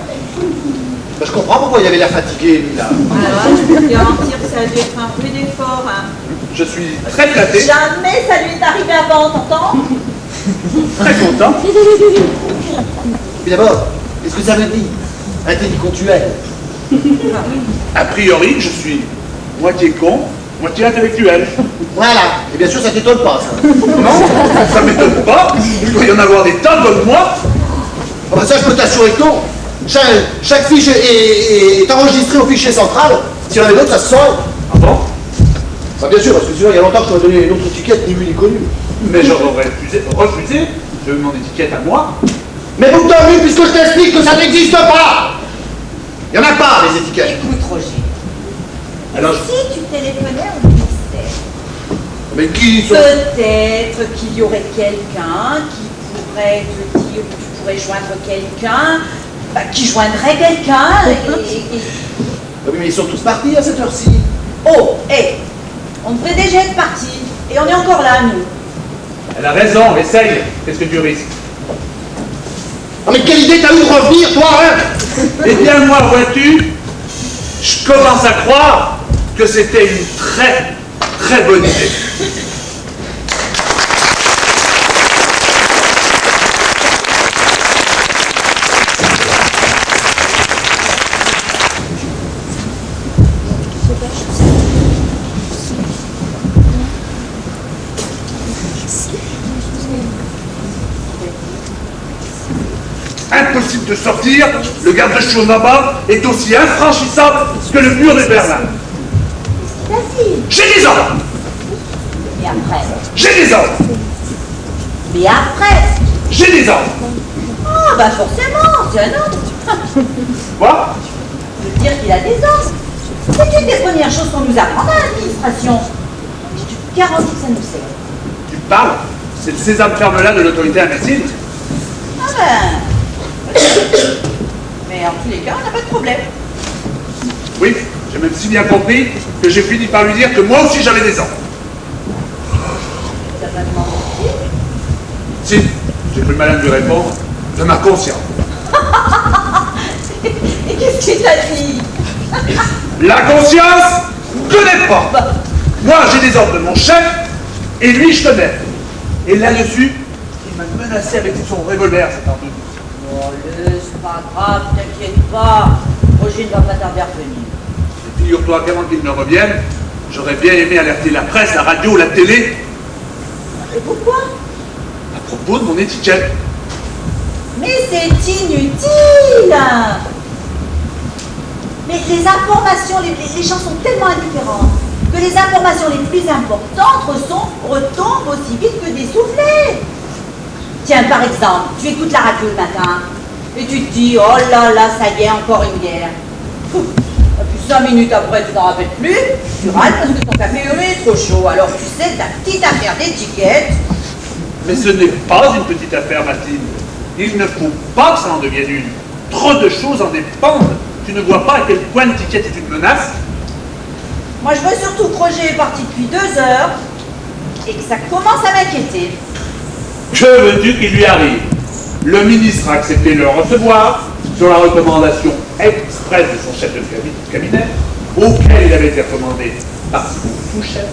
Ben je comprends pourquoi il avait l'air fatigué, lui, là. Alors, je peux te garantir que ça a dû être un peu d'effort, hein. Je suis très flatté, Jamais ça lui est arrivé avant, t'entends? très content. Mais d'abord, qu'est-ce que ça veut dire? Intellicontuel. A priori, je suis moitié con, moitié intellectuel. Voilà. Et bien sûr, ça t'étonne pas, ça. Non, ça m'étonne pas. Il doit y en avoir des tas comme moi. Ah bah ça, je peux t'assurer que non. Chaque fiche est enregistrée au fichier central. Si y en avait d'autres, ça se saurait. Ah bon? Bah bien sûr, parce que sinon, il y a longtemps que je m'ai donné une autre étiquette, ni vue ni connue. Mais j'aurais refusé de mon étiquette à moi. Mais vous t'as vu, puisque je t'explique que ça n'existe pas. Il n'y en a pas, les étiquettes. Écoute, Roger. Alors, Si tu téléphonais au ministère, Mais qui sont... peut-être qu'il y aurait quelqu'un qui pourrait te dire où tu pourrais joindre quelqu'un, qui joindrait quelqu'un et... Ah oui, mais ils sont tous partis à cette heure-ci. Oh, hé, on devrait déjà être partis, et on est encore là, nous. elle a raison, essaye. Qu'est-ce que tu risques? Ah mais quelle idée t'as eu de revenir, toi, hein? Eh bien, moi, vois-tu, je commence à croire que c'était une très, très bonne idée. Impossible de sortir, le garde-chou là-bas est aussi infranchissable que le mur de Berlin. Facile. J'ai des ordres. Et après? J'ai des ordres. Mais après? J'ai des ordres. Ah, bah forcément, c'est un ordre. Quoi? Je veux dire qu'il a des ordres. C'est une des premières choses qu'on nous apprend dans l'administration. Je te garantis que ça nous sert. Tu parles? C'est le sésame ferme-là de l'autorité imbécile. Ah ben... Mais en tous les cas, on n'a pas de problème. Oui, j'ai même si bien compris que j'ai fini par lui dire que moi aussi j'avais des ordres. T'as pas demandé. Si, j'ai pris le malin de lui répondre de ma conscience. Et qu'est-ce qu'il t'a dit? La conscience connaît pas. Moi j'ai des ordres de mon chef et lui je connais. Et là-dessus, il m'a menacé avec son revolver, c'est un doute. Oh, c'est pas grave, t'inquiète pas. Roger ne va pas tarder à revenir. Et figure-toi qu'avant qu'il ne revienne, j'aurais bien aimé alerter la presse, la radio, la télé Et pourquoi? à propos de mon étiquette. Mais c'est inutile. Mais les informations, les gens sont tellement indifférents que les informations les plus importantes retombent aussi vite que des soufflets. Tiens, par exemple, tu écoutes la radio le matin et tu te dis, oh là là, ça y est, encore une guerre. Pouf. Et puis 5 minutes après, tu t'en rappelles plus, tu râles parce que ton café est trop chaud. Alors tu sais, ta petite affaire d'étiquette. Mais ce n'est pas une petite affaire, Mathilde. Il ne faut pas que ça en devienne une. Trop de choses en dépendent. Tu ne vois pas à quel point l'étiquette est une menace? Moi, je vois surtout que Roger est parti depuis 2 heures et que ça commence à m'inquiéter. Que veux-tu qu'il lui arrive? Le ministre a accepté de le recevoir sur la recommandation expresse de son chef de cabinet, auquel il avait été recommandé par son sous-chef,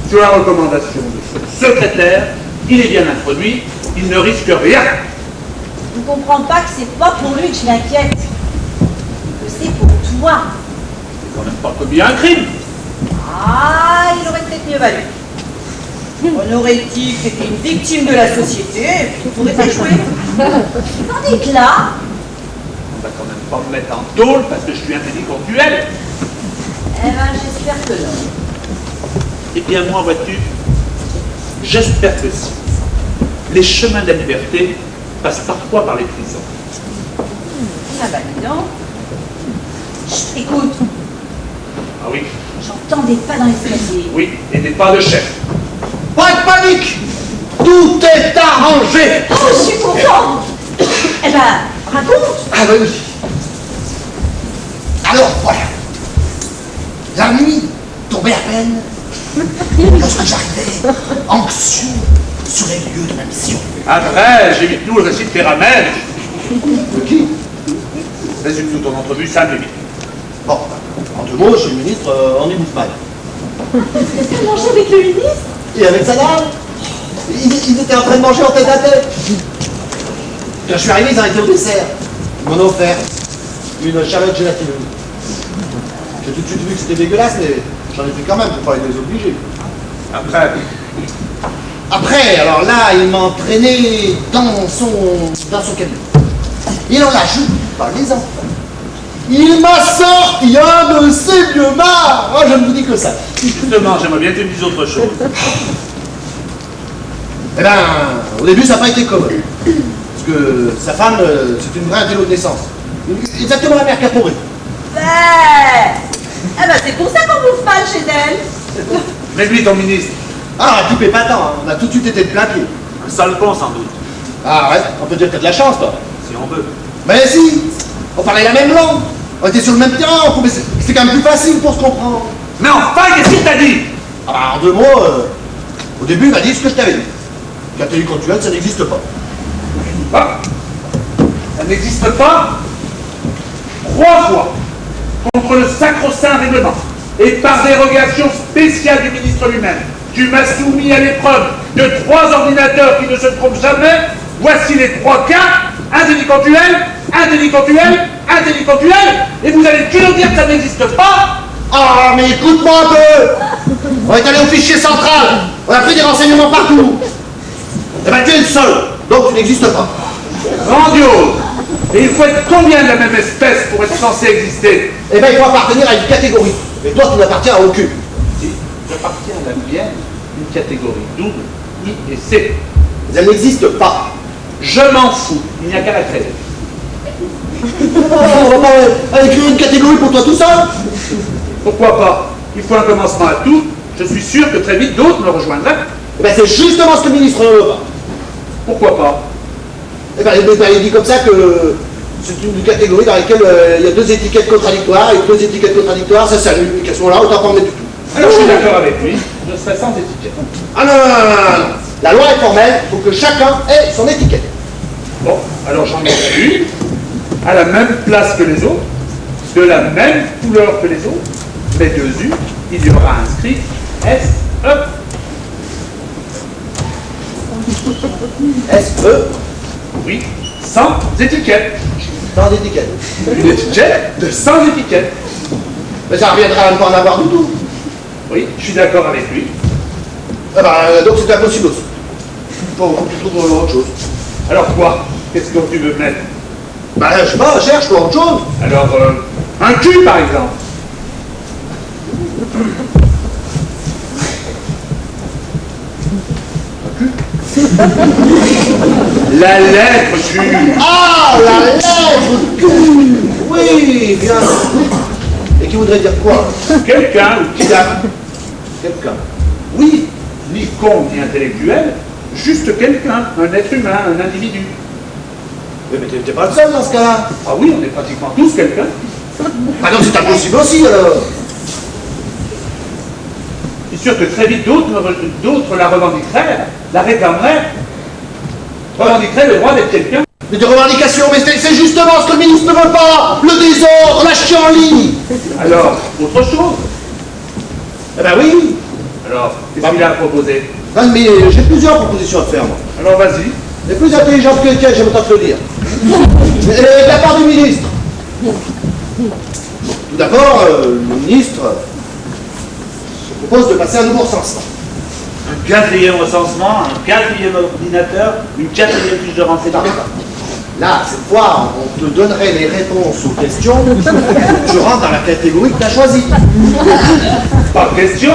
sur la recommandation de son secrétaire. Il est bien introduit, il ne risque rien. Tu ne comprends pas que c'est pas pour lui que je m'inquiète, que c'est pour toi. C'est quand même pas commis un crime. Ah, il aurait peut-être mieux valu. On aurait dit que c'était une victime de la société et puis il pourrait t'échouer. Tandis que là, On va quand même pas me mettre en tôle parce que je suis un délinquentuel. eh ben, j'espère que non. Eh bien moi, vois-tu, j'espère que si. Les chemins de la liberté passent parfois par les prisons. Ah bah dis donc. Chut, écoute, Ah oui, j'entends des pas dans l'escalier. oui, et des pas de chef. Pas de panique. Tout est arrangé. Oh, je suis contente. Eh ben, raconte. Ah ben oui. Alors voilà. La nuit tombait à peine lorsque j'arrivais anxieux sur les lieux de ma mission. Après, j'évite-nous le récit de Péramède. De qui? Résume-nous ton entrevue, simple et vite. Bon, en 2 mots, chez le ministre, on ébouffe mal. T'as mangé avec le ministre? Et avec sa dame, ils étaient en train de manger en tête à tête. Quand je suis arrivé, ils en étaient au dessert. Ils m'en ont offert une charlotte gélatineuse. J'ai tout de suite vu que c'était dégueulasse, mais j'en ai pris quand même pour pas les désobliger. Après, alors là, il m'a entraîné dans son cabinet. Et on n'ajoute pas les enfants. Il m'a sorti un de ses vieux marres. Oh, je ne vous dis que ça. Justement, j'aimerais bien que tu me dises autre chose. Eh ben, au début, ça n'a pas été commode. Parce que sa femme, c'est une vraie intello de naissance. Exactement la mère Caporé. Eh ben, c'est pour ça qu'on bouffe mal chez elle. Mais lui, ton ministre, Ah, un type épatant, hein. On a tout de suite été de plein pied. un sale con sans doute, Ah ouais, on peut dire que t'as de la chance, toi. si on veut. Mais si, on parlait la même langue. On était sur le même terrain, c'était quand même plus facile pour se comprendre. Mais enfin, qu'est-ce qu'il t'a dit? Ah bah, en 2 mots, au début, il m'a dit ce que je t'avais dit. L'intelligence culturelle, ça n'existe pas. Ah, ça n'existe pas 3 fois contre le sacro-saint règlement et par dérogation spéciale du ministre lui-même. Tu m'as soumis à l'épreuve de 3 ordinateurs qui ne se trompent jamais. Voici les 3 cas. Un délicantuel, un délicantuel, un délicantuel, et vous allez toujours dire que ça n'existe pas? Ah, mais écoute-moi un peu. On est allé au fichier central. On a pris des renseignements partout. Eh ben, tu es le seul, donc tu n'existes pas. Grandiose. Et il faut être combien de la même espèce pour être censé exister? Eh ben, il faut appartenir à une catégorie. Et toi, tu n'appartiens à aucune. Si, j'appartiens à la mienne, une catégorie double, I et C. Mais elle n'existe pas. Je m'en fous, il n'y a qu'à la créer. On va pas écrire une catégorie pour toi tout seul. Pourquoi pas? Il faut un commencement à tout. Je suis sûr que très vite d'autres me rejoindraient. Eh ben, c'est justement ce que le ministre ne veut pas. Pourquoi pas? Eh ben, il dit comme ça que c'est une catégorie dans laquelle il y a 2 étiquettes contradictoires, et 2 étiquettes contradictoires, ça s'allume, et qu'à ce moment-là, autant pas en mettre du tout. Alors je suis d'accord avec lui, je serai sans étiquette. Ah non, non, non, non, non. La loi est formelle, il faut que chacun ait son étiquette. Bon, alors j'en mets une, à la même place que les autres, de la même couleur que les autres, mais dessus, il y aura inscrit SE. S-E, Oui, sans étiquette. sans étiquette. Une étiquette de sans étiquette. Mais ça reviendra à ne pas en avoir du tout. Oui, je suis d'accord avec lui. Eh ben, donc c'est impossible aussi. Faut que tu trouves autre chose. Alors quoi? Qu'est-ce que tu veux mettre? Ben, je sais pas, cherche toi autre chose. Alors, un cul par exemple. La lettre Q. Ah, la lettre Q. Oui, bien. Et qui voudrait dire quoi? Quelqu'un ou qui a Quelqu'un. Oui. ni con ni intellectuel, juste quelqu'un, un être humain, un individu. Mais t'es pas le seul dans ce cas-là. Ah oui, on est pratiquement tous quelqu'un. Ah non, c'est impossible aussi alors. Je suis sûr que très vite d'autres la revendiqueraient, la réclameraient, revendiqueraient le droit d'être quelqu'un. Mais des revendications, mais c'est justement ce que le ministre ne veut pas. Le désordre, la chien en ligne. Alors, autre chose. Eh ben oui. Alors, qu'est-ce qu'il a à proposer? Non, mais j'ai plusieurs propositions à te faire, moi. Alors vas-y. Les plus intelligentes que les tiennes, j'aime autant te le dire. Et de la part du ministre. Tout d'abord, le ministre se propose de passer un nouveau recensement. Un 4e recensement, un 4e ordinateur, une 4e fiche de renseignement. Là, cette fois, on te donnerait les réponses aux questions. Tu rentres dans la catégorie que tu as choisie. Pas question.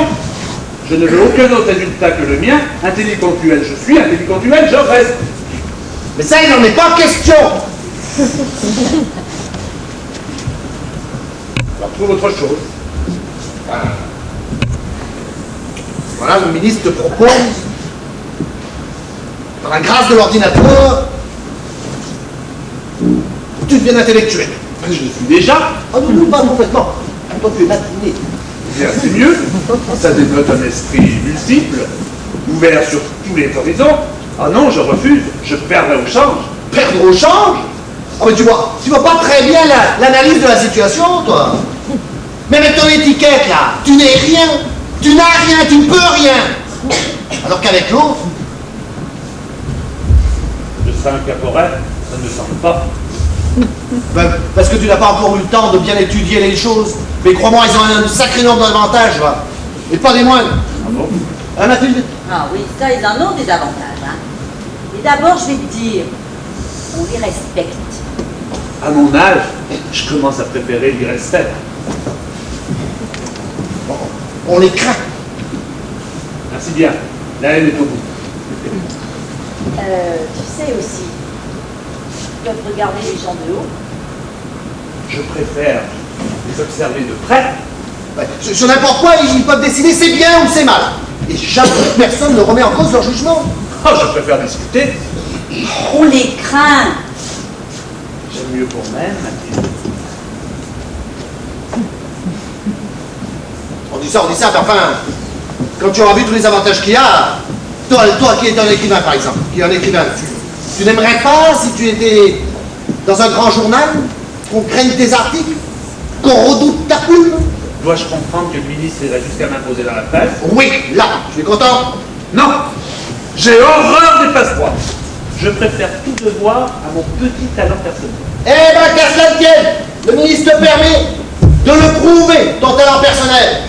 Je ne veux aucun autre résultat que le mien. Intellectuel, je suis. Intellectuel, je reste. Mais ça, il n'en est pas question. Alors, trouve autre chose. Voilà, le ministre te propose, par la grâce de l'ordinateur, que tu deviennes intellectuel. Je suis déjà. Ah non, non, pas complètement. Toi, tu es matiné. Bien, c'est mieux. Ça dénote un esprit multiple, ouvert sur tous les horizons. Ah non, je refuse. Je perdrai au change. Perdre au change? Ah mais tu vois pas très bien l'analyse de la situation, toi. Mais avec ton étiquette, là, tu n'es rien. Tu n'as rien, tu ne peux rien. Alors qu'avec l'autre, Je serai un caporal, ça ne me semble pas. ben, parce que tu n'as pas encore eu le temps de bien étudier les choses. Mais crois-moi, ils ont un sacré nombre d'avantages, va. Et pas des moindres. Ah bon? Hein, Mathilde? Ah oui, ça, ils en ont des avantages. Hein. Et d'abord, je vais te dire, on les respecte. À mon âge, je commence à préférer l'irrespect. Bon, on les craint. Merci bien. La haine est au bout. Tu sais aussi, ils peuvent regarder les gens de haut. Je préfère les observer de près. Ouais, sur n'importe quoi, ils peuvent décider c'est bien ou c'est mal. Et jamais personne ne remet en cause leur jugement. Oh, je préfère discuter. On les craint. J'aime mieux pour même, Mathilde. On dit ça, mais enfin, quand tu auras vu tous les avantages qu'il y a, toi qui es un écrivain par exemple, qui est un écrivain, tu n'aimerais pas si tu étais dans un grand journal, qu'on craigne tes articles, qu'on redoute ta plume? Dois-je comprendre que le ministre irait jusqu'à m'imposer dans la presse? Oui, là, tu es content? Non! J'ai horreur des passe-droits. Je préfère tout devoir à mon petit talent personnel. Eh ben, qu'à cela ne tienne, le ministre te permet de le prouver, ton talent personnel.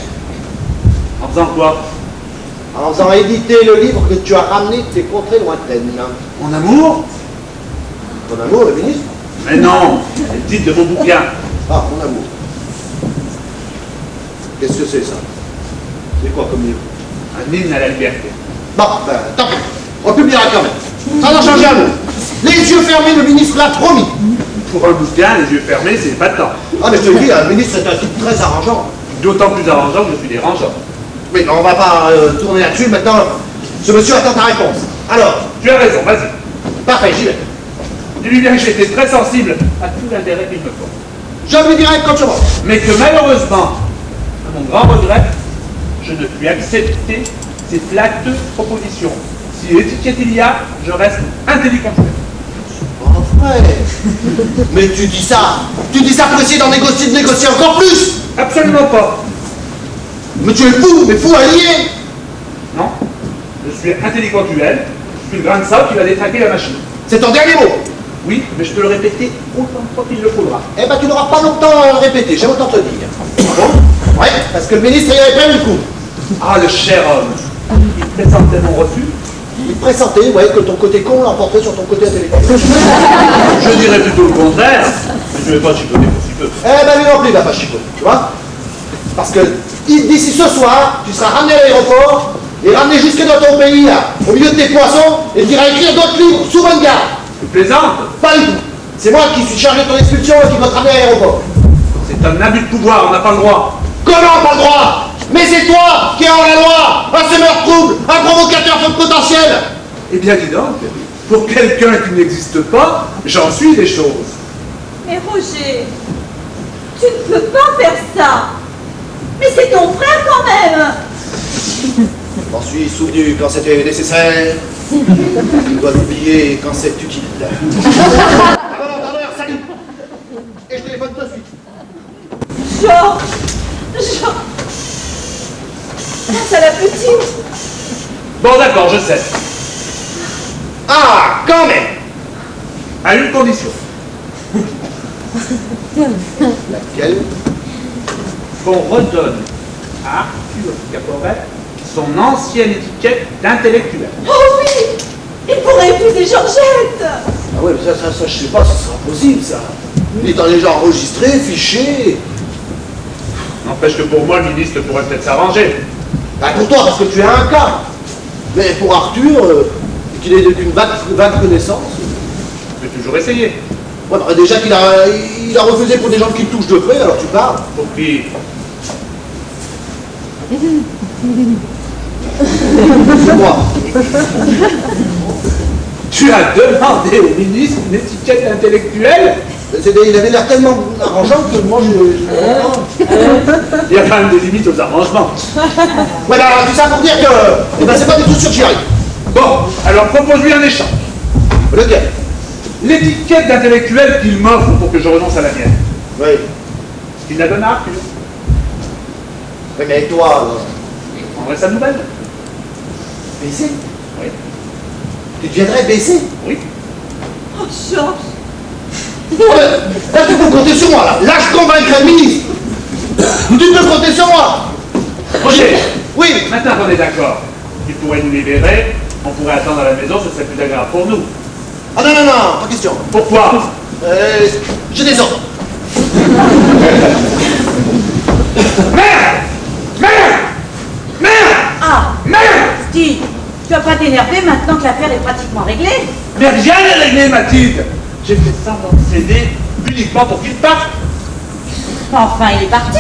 En faisant quoi? En faisant éditer le livre que tu as ramené de tes contrées lointaines. Mon amour? Ton amour, le ministre? Mais non! C'est le titre de mon bouquin. Ah, mon amour. Qu'est-ce que c'est ça? C'est quoi comme livre? Un hymne à la liberté. Bon, ben, tant pis. On le publiera quand même. Ça n'a changé un mot. Les yeux fermés, le ministre l'a promis. Pour un bouquin, les yeux fermés, c'est pas de temps. Ah, mais je te le dis, le ministre est un type très arrangeant. D'autant plus arrangeant que je suis dérangeant. Mais on va pas tourner là-dessus. Maintenant, ce monsieur attend ta réponse. Alors, Tu as raison, vas-y. parfait, j'y vais. Dis-lui bien que j'ai été très sensible à tout l'intérêt qu'il me faut. Je lui dirai quand je rentre. Mais que malheureusement, à mon grand regret, je ne puis accepter ces flatteuses propositions. Si étiquette il y a, je reste intelligent. Oh, frère. Mais tu dis ça pour essayer d'en négocier, de négocier encore plus. Absolument pas. Mais tu es fou, mais fou allié. Non, je suis intellectuel, je suis le grain de sable qui va détraquer la machine. C'est ton dernier mot. Oui, mais je peux le répéter autant de fois qu'il le faudra. Eh ben, tu n'auras pas longtemps à le répéter, j'aime autant te le dire. Bon? Ouais, parce que le ministre, il avait prévu le coup. Ah, le cher homme. Il présentait mon refus. Il pressentait, ouais, que ton côté con l'emporterait sur ton côté intellectuel. Je dirais plutôt le contraire, mais je ne vais pas chipoter pour si peu. Eh ben, lui non plus, il va pas chipoter, tu vois? Parce que d'ici ce soir, tu seras ramené à l'aéroport et ramené jusque dans ton pays, là, au milieu de tes poissons, et tu iras écrire d'autres livres sous bonne garde. Tu plaisantes? Pas du tout. C'est moi qui suis chargé de ton expulsion et qui va te ramener à l'aéroport. C'est un abus de pouvoir, on n'a pas le droit. Comment pas le droit? Mais c'est toi qui es hors la loi, un semeur trouble, un provocateur faute potentiel. Eh bien, dis donc, pour quelqu'un qui n'existe pas, j'en suis des choses. Mais Roger, tu ne peux pas faire ça. Mais c'est ton frère quand même. Je m'en suis souvenu quand c'était nécessaire. Tu dois l'oublier quand c'est utile. Alors, salut. Et je téléphone tout de suite. Georges. Pense à la petite. Bon, d'accord, je sais. Ah, quand même. À une condition. Laquelle? Qu'on redonne à Arthur Caporet son ancienne étiquette d'intellectuel. Oh oui. Il pourrait épouser Georgette. Ah ouais, mais ça, je sais pas si ce sera possible, ça. Il est déjà enregistré, fiché. N'empêche que pour moi, le ministre pourrait peut-être s'arranger. Bah pour toi, parce que tu es un cas. Mais pour Arthur, qu'il ait qu'une vague connaissance. Je peux toujours essayer. Ouais, bah déjà qu'il a refusé pour des gens qui le touchent de près, alors tu parles. Pour qui? C'est moi. Tu as demandé au ministre une étiquette intellectuelle? Il avait l'air tellement arrangeant que moi je Il y a quand même des limites aux arrangements. Ouais, bah tout ça pour dire que eh ben, c'est pas du tout sûr que j'y arrive. Bon, alors propose-lui un échange. Lequel? L'étiquette d'intellectuel qu'il m'offre pour que je renonce à la mienne. Oui. Il la donne à Arthur. Oui, mais toi, Je prendrai sa nouvelle. baisser? Oui. Tu deviendrais baisser? Oui. Oh Georges. Là, tu peux compter sur moi, là. Là, je convaincrai le ministre. Tu peux compter sur moi. Roger, Oui. maintenant qu'on est d'accord, il pourrait nous libérer, on pourrait attendre à la maison, ce serait plus agréable pour nous. Ah non, pas question. Pourquoi? J'ai des ordres. Merde! Merde! Merde! Ah, Merde! Steve, tu vas pas t'énerver maintenant que l'affaire est pratiquement réglée. Mais rien n'est réglé, Mathilde! J'ai fait ça dans le CD uniquement pour qu'il parte. Enfin, il est parti.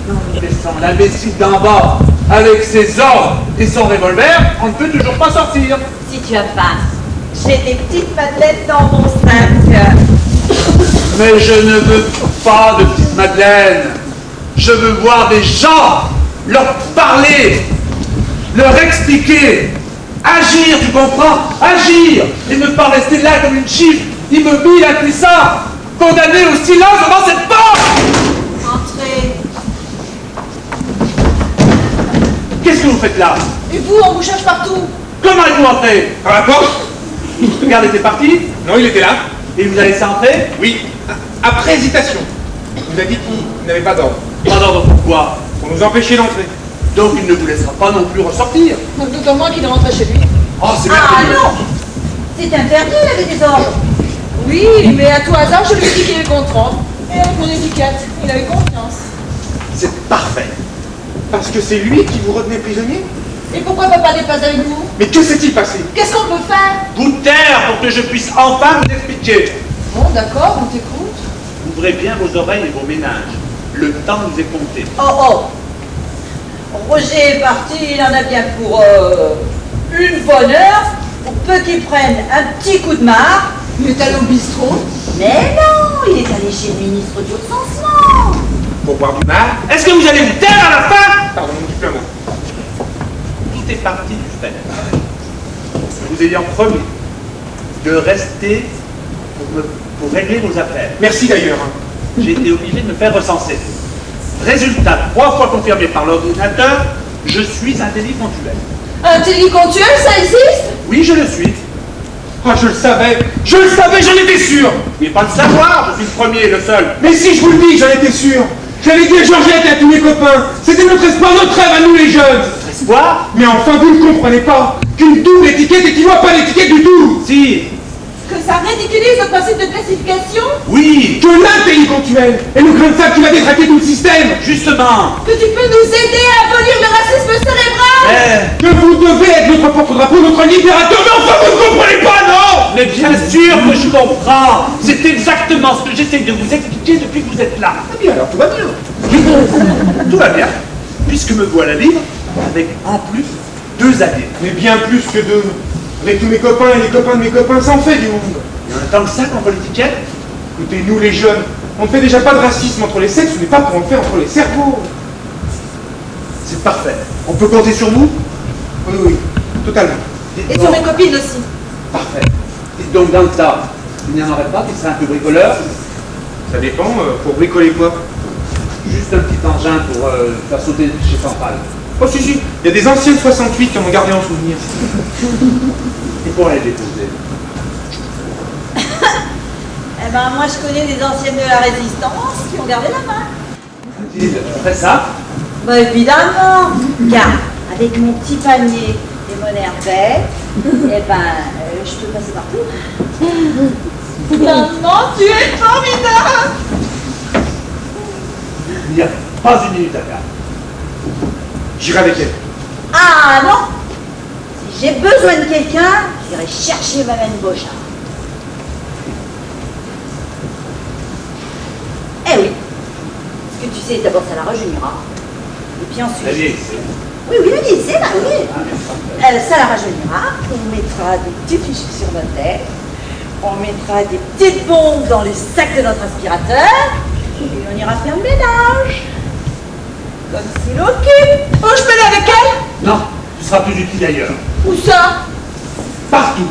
Non, mais sans l'imbécile d'en bas, avec ses ordres et son revolver, on ne peut toujours pas sortir. Si tu as faim, j'ai des petites madeleines dans mon sac. Mais je ne veux pas de petite Madeleine. Je veux voir des gens, leur parler, leur expliquer, agir, tu comprends? Agir et ne pas rester là comme une chiffre, immobile, impuissant, condamné au silence devant cette porte. Entrez. Qu'est-ce que vous faites là? Et vous, on vous cherche partout. Comment êtes-vous entré? Par la porte? Le garde était parti Non, il était là. et vous a laissé entrer? Oui. Après hésitation. Il nous a dit qu'il n'avait pas d'ordre. Pas d'ordre pourquoi? Pour nous empêcher d'entrer. Donc il ne vous laissera pas non plus ressortir. D'autant moins qu'il est rentré chez lui. Oh, c'est Ah merveilleux. non, c'est interdit, il avait des ordres. Oui, mais à tout hasard, je lui ai dit qu'il est contre. Et avec mon étiquette, il a eu confiance. C'est parfait. Parce que c'est lui qui vous retenait prisonnier? Et pourquoi papa n'est pas avec vous? Mais que s'est-il passé? Qu'est-ce qu'on peut faire? Vous taire pour que je puisse enfin vous expliquer. Bon, d'accord, on t'écoute. Ouvrez bien vos oreilles et vos ménages. Le temps nous est compté. Oh. Roger est parti, il en a bien pour une bonne heure, pour peu qu'il prenne un petit coup de marre. Il est allé au bistrot. Mais non, il est allé chez le ministre du recensement. Pour boire du mar. Est-ce que vous allez vous taire à la fin? Pardon, mon diplôme. Tout est parti du fait. Vous ayant promis de rester pour régler vos affaires. Merci d'ailleurs. J'ai été obligé de me faire recenser. Résultat, 3 fois confirmé par l'ordinateur, je suis un délit ponctuel. Un télécontuel, ça existe? Oui, je le suis. Ah, je le savais. Je le savais, j'en étais sûr. Mais pas le savoir, je suis le premier, le seul. Mais si je vous le dis, j'en étais sûr. J'avais dit à Georgette et à tous mes copains. C'était notre espoir, notre rêve à nous les jeunes. Espoir? Mais enfin, vous ne comprenez pas qu'une double étiquette équivaut pas d'étiquette du tout. Si. Que ça ridiculise le principe de classification? Oui. Que l'intelligentuel est le grain de sable qui va détraquer tout le système. Justement. Que tu peux nous aider à abolir le racisme cérébral? Mais... Que vous devez être notre porte-drapeau, notre libérateur. Mais enfin, vous ne comprenez pas, non? Mais bien sûr que je comprends. C'est exactement ce que j'essaie de vous expliquer depuis que vous êtes là. Eh bien, alors tout va bien. Tout va bien, puisque me voilà libre, avec en plus 2 alliés. Mais bien plus que deux. Avec tous mes copains et les copains de mes copains, ça en fait du monde. Et en tant que ça contre l'étiquette, Écoutez, nous les jeunes, on ne fait déjà pas de racisme entre les sexes, on n'est pas pour en faire entre les cerveaux. c'est parfait. On peut compter sur vous? Oui, oui, totalement. Et sur mes copines aussi. Parfait. Et donc dans le tas, il n'y en aurait pas qui serait un peu bricoleur? Ça dépend, pour bricoler quoi? Juste un petit engin pour faire sauter chez Central. Oh si, si, il y a des anciennes 68 qui en ont gardé en souvenir. Et pour aller déposer. Eh ben, moi, je connais des anciennes de la résistance qui ont gardé la main. Mathilde, tu ferais ça? Bah, évidemment. Car, avec mon petit panier et mon herbe, eh ben, je peux passer partout. Maman, tu es formidable! Il n'y a pas une minute à perdre. J'irai avec elle. Ah non! Si j'ai besoin de quelqu'un, j'irai chercher Madame Bochard. Eh oui. Ce que tu sais, d'abord, ça la rajeunira. Et puis ensuite... La vieille, c'est... Oui, oui, la vieille, c'est là, oui. Ah, mais ça- Ça la rajeunira. On mettra des petits fichus sur notre tête. On mettra des petites bombes dans les sacs de notre aspirateur. Et on ira faire le ménage. Comme si l'occupe. Oh, je peux aller avec elle? Non, tu seras plus utile ailleurs. Où ça? Partout.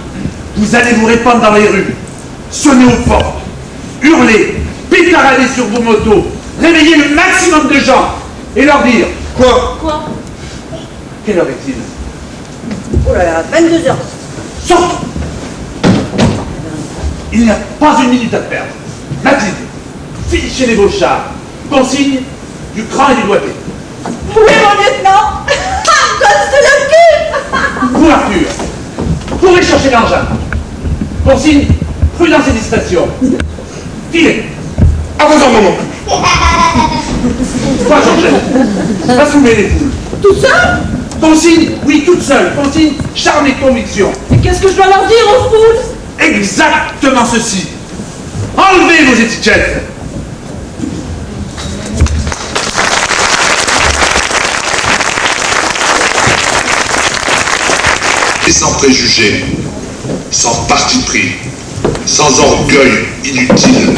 Vous allez vous répandre dans les rues, sonner aux portes, hurler, pétarader sur vos motos, réveiller le maximum de gens et leur dire Quoi? Quoi? quelle heure est-il? Oh là là, 22h. Sortons. Il n'y a pas une minute à perdre. Mathilde, file chez les Beauchards. Consigne du cran et du doigté. Oui, mon lieutenant. Comme c'est l'occupe. Vous, Arthur, courez chercher l'engin. Consigne, prudence et discrétion. Filez. À vos ordres, maman. Toi, Georgette, va soulever les poules. Tout seul? Consigne, oui, toute seule. Consigne, charme et conviction. Et qu'est-ce que je dois leur dire aux poules? Exactement ceci. Enlevez vos étiquettes. Et sans préjugés, sans parti pris, sans orgueil inutile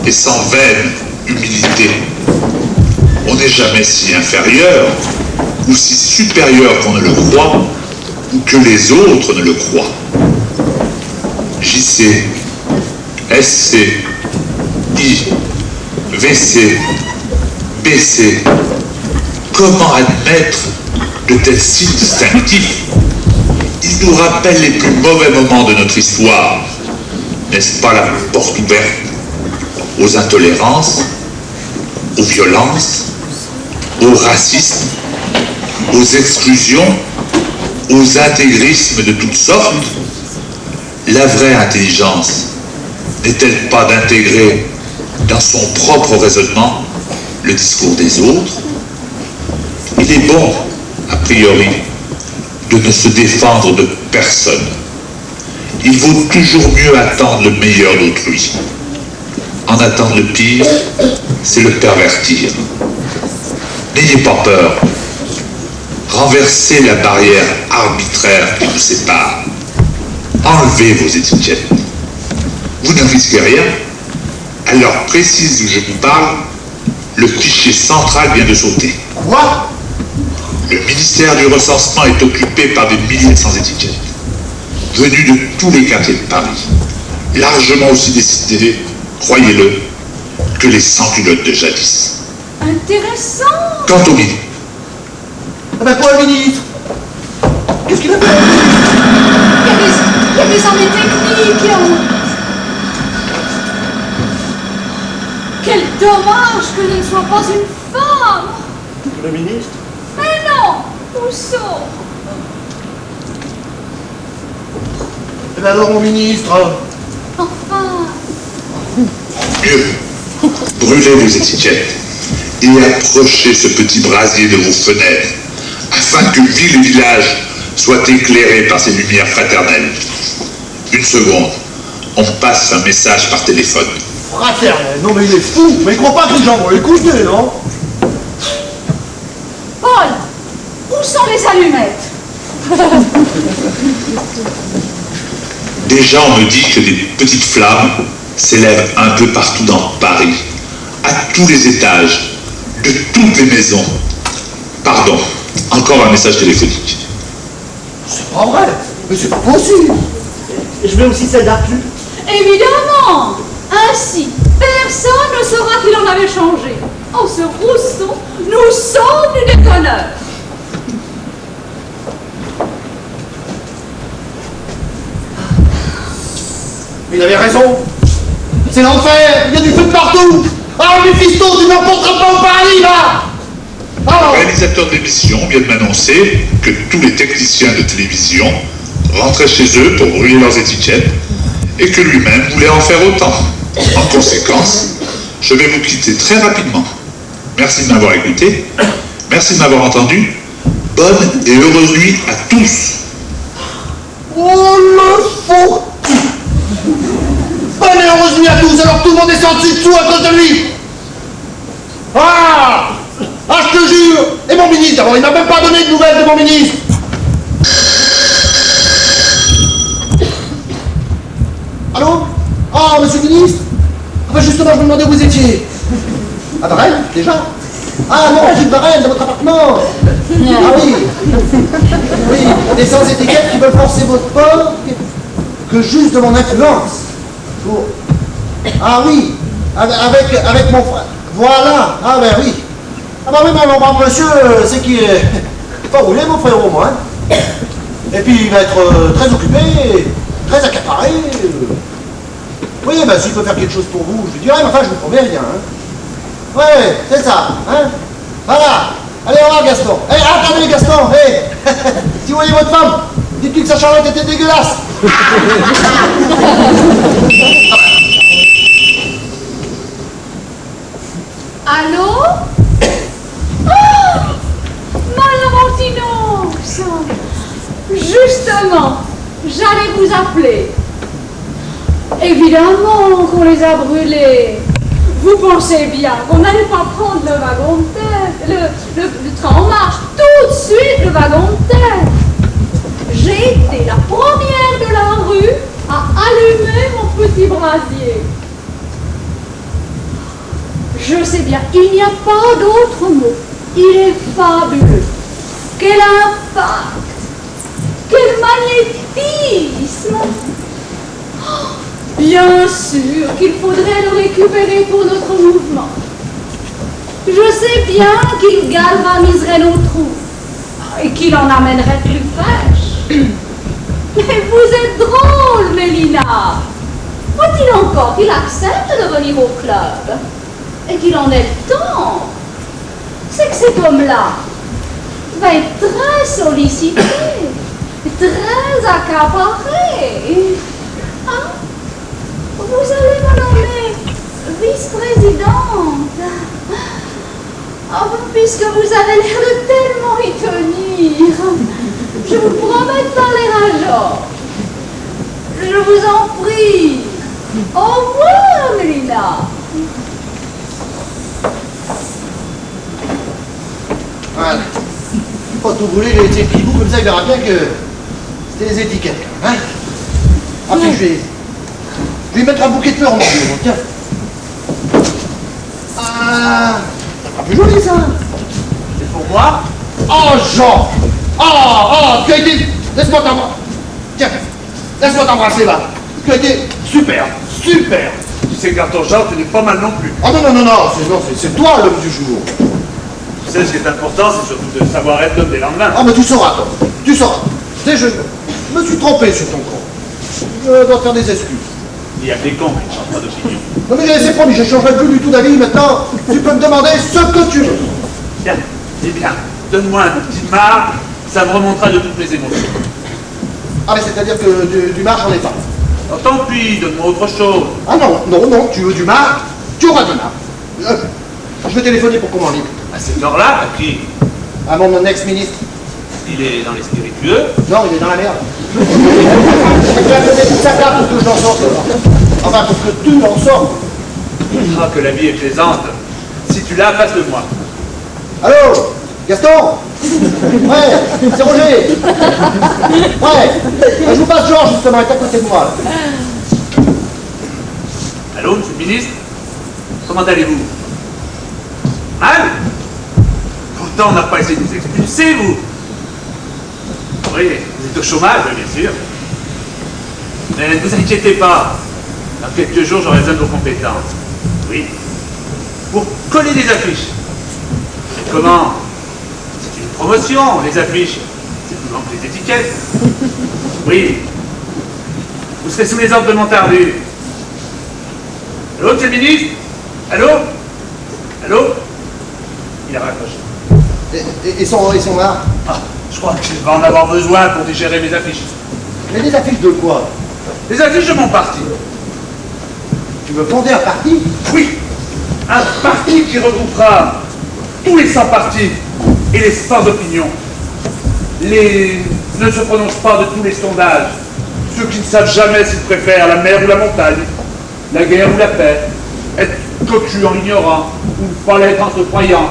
et sans vaine humilité. On n'est jamais si inférieur ou si supérieur qu'on ne le croit ou que les autres ne le croient. JC, SC, I, VC, BC. Comment admettre de tels signes distinctifs? Ils nous rappellent les plus mauvais moments de notre histoire. N'est-ce pas la porte ouverte aux intolérances, aux violences, au racisme, aux exclusions, aux intégrismes de toutes sortes? La vraie intelligence n'est-elle pas d'intégrer dans son propre raisonnement le discours des autres? Il est bon, a priori, de ne se défendre de personne. Il vaut toujours mieux attendre le meilleur d'autrui. En attendre le pire, c'est le pervertir. N'ayez pas peur. Renversez la barrière arbitraire qui nous sépare. Enlevez vos étiquettes. Vous ne risquez rien. À l'heure précise où je vous parle, le fichier central vient de sauter. Quoi? Le ministère du recensement est occupé par des milliers de sans-étiquettes, venus de tous les quartiers de Paris, largement aussi décidés, croyez-le, que les sans-culottes de jadis. Intéressant. Quant au ministre, Ah ben quoi, le ministre? Qu'est-ce qu'il a fait? Il y a des armées techniques qui ont... Quel dommage que je ne sois pas une femme. Le ministre? Mais non, Rousseau. Eh ben alors, mon ministre? Enfin, mieux, brûlez vos étiquettes et approchez ce petit brasier de vos fenêtres, afin que ville et village soient éclairés par ces lumières fraternelles. Une seconde, on me passe un message par téléphone. Fraternel, non mais il est fou. Mais il croit pas que les gens vont l'écouter, non? Paul, où sont les allumettes? Déjà, on me dit que des petites flammes s'élèvent un peu partout dans Paris, à tous les étages, de toutes les maisons. Pardon, encore un message téléphonique. C'est pas vrai. Mais c'est pas possible. Et je mets aussi celle d'Arthur. Évidemment. Ainsi, personne ne saura qu'il en avait changé. Oh, ce Rousseau nous sauve du déconneur. Il avait raison. C'est l'enfer. Il y a du feu de partout. Ah, mes fistons, tu n'emporteras pas au paradis, là. Le réalisateur de l'émission vient de m'annoncer que tous les techniciens de télévision rentraient chez eux pour brûler leurs étiquettes et que lui-même voulait en faire autant. En conséquence, je vais vous quitter très rapidement. Merci de m'avoir écouté, merci de m'avoir entendu. Bonne et heureuse nuit à tous. Oh, le fou. Bonne et heureuse nuit à tous. Alors tout le monde est sorti dessous à cause de lui. Ah, je te jure. Et mon ministre, alors il m'a même pas donné de nouvelles de mon ministre. Allô? Ah, monsieur le ministre? Ah ben justement, je me demandais où vous étiez. À Varennes, déjà? Ah non, j'ai de Varennes, dans votre appartement. Ah oui. Oui, il y a des sans-étiquettes qui veulent forcer votre porte que juste de mon influence. Pour... Ah oui, avec mon frère. Voilà, ah ben oui. Ah ben oui, mais mon brave monsieur, c'est qu'il est pas roulé, mon frère, au moins. Et puis il va être très occupé, très accaparé. Oui, ben s'il peut faire quelque chose pour vous, je lui dirai, mais enfin je vous promets rien. Hein. Ouais, c'est ça, hein. Voilà. Allez, au revoir, Gaston. Eh, attendez, Gaston, eh. Si vous voyez votre femme, dites-lui que sa charlotte était dégueulasse. rappelé. Évidemment qu'on les a brûlés. Vous pensez bien qu'on n'allait pas prendre le wagon de tête, le train en marche, tout de suite le wagon de tête. J'ai été la première de la rue à allumer mon petit brasier. Je sais bien, il n'y a pas d'autre mot. Il est fabuleux. Quel impact! Quel magnétisme! Bien sûr qu'il faudrait le récupérer pour notre mouvement. Je sais bien qu'il galvaniserait nos troupes et qu'il en amènerait plus fraîches. Mais vous êtes drôle, Mélina. Faut-il encore qu'il accepte de venir au club et qu'il en ait le temps? C'est que cet homme-là va être très sollicité, très accaparé. Hein? Vous allez me nommer vice-présidente. Oh, puisque vous avez l'air de tellement y tenir, je vous promets de parler à Georges. Je vous en prie. Au revoir, Mélina. Voilà. Pas tout brûler les petits bouts comme ça, il verra bien que c'était les étiquettes. Hein? Ah, puis je vais lui mettre un bouquet de fleurs en bas. Tiens. Ah, ça sera plus joli ça. C'est pour moi. Oh, Jean. Oh, tu as été. Laisse-moi t'embrasser. Tiens, laisse-moi t'embrasser là. Tu as été super, super. Tu sais, carton Jean, tu n'es pas mal non plus. Oh non, c'est toi l'homme du jour. Tu sais, ce qui est important, c'est surtout de savoir être l'homme des lendemains. Ah, mais tu sauras, toi. Tu sauras. Tu sais, je me suis trompé sur ton compte. Je dois te faire des excuses. Il y a des cons qui ne changent pas d'opinion. Non, mais c'est promis, je ne changerai plus du tout d'avis. Maintenant, tu peux me demander ce que tu veux. Bien, eh bien, donne-moi un petit marre, ça me remontera de toutes mes émotions. Ah, mais c'est-à-dire que du marre, j'en ai pas. Alors, tant pis, donne-moi autre chose. Ah non, tu veux du marre, tu auras du marre. Je vais téléphoner pour qu'on m'en livre. À cette heure-là, à qui? À mon ex-ministre. Il est dans les spiritueux. Non, il est dans la merde. Il va me donner toute sa carte pour que je l'en sorte. Enfin, pour que tu en sortes. Ah, que la vie est plaisante. Si tu l'as, face de moi. Allô, Gaston? Ouais, c'est Roger. Ouais, je vous passe Georges, justement, il est à côté de moi. Allô, monsieur le ministre? Comment allez-vous? Mal? Pourtant, on n'a pas essayé de vous expulser, vous. Oui, vous êtes au chômage, bien sûr. Mais ne vous inquiétez pas. Dans quelques jours, j'aurai besoin de vos compétences. Oui. Pour coller des affiches. Mais comment? C'est une promotion, les affiches. C'est plus grand que les étiquettes. Oui. Vous serez sous les ordres de Montardu. Allô, monsieur le ministre? Allô? Allô? Il a raccroché. Et son marre? Ah, je crois qu'il va en avoir besoin pour digérer mes affiches. Mais des affiches de quoi? Les affiches de mon parti. Tu veux fonder un parti? Oui, un parti qui regroupera tous les sans partis et les sans opinion. Les ne se prononcent pas de tous les sondages. Ceux qui ne savent jamais s'ils préfèrent la mer ou la montagne, la guerre ou la paix, être cocu en l'ignorant, ou pas l'être entre croyants.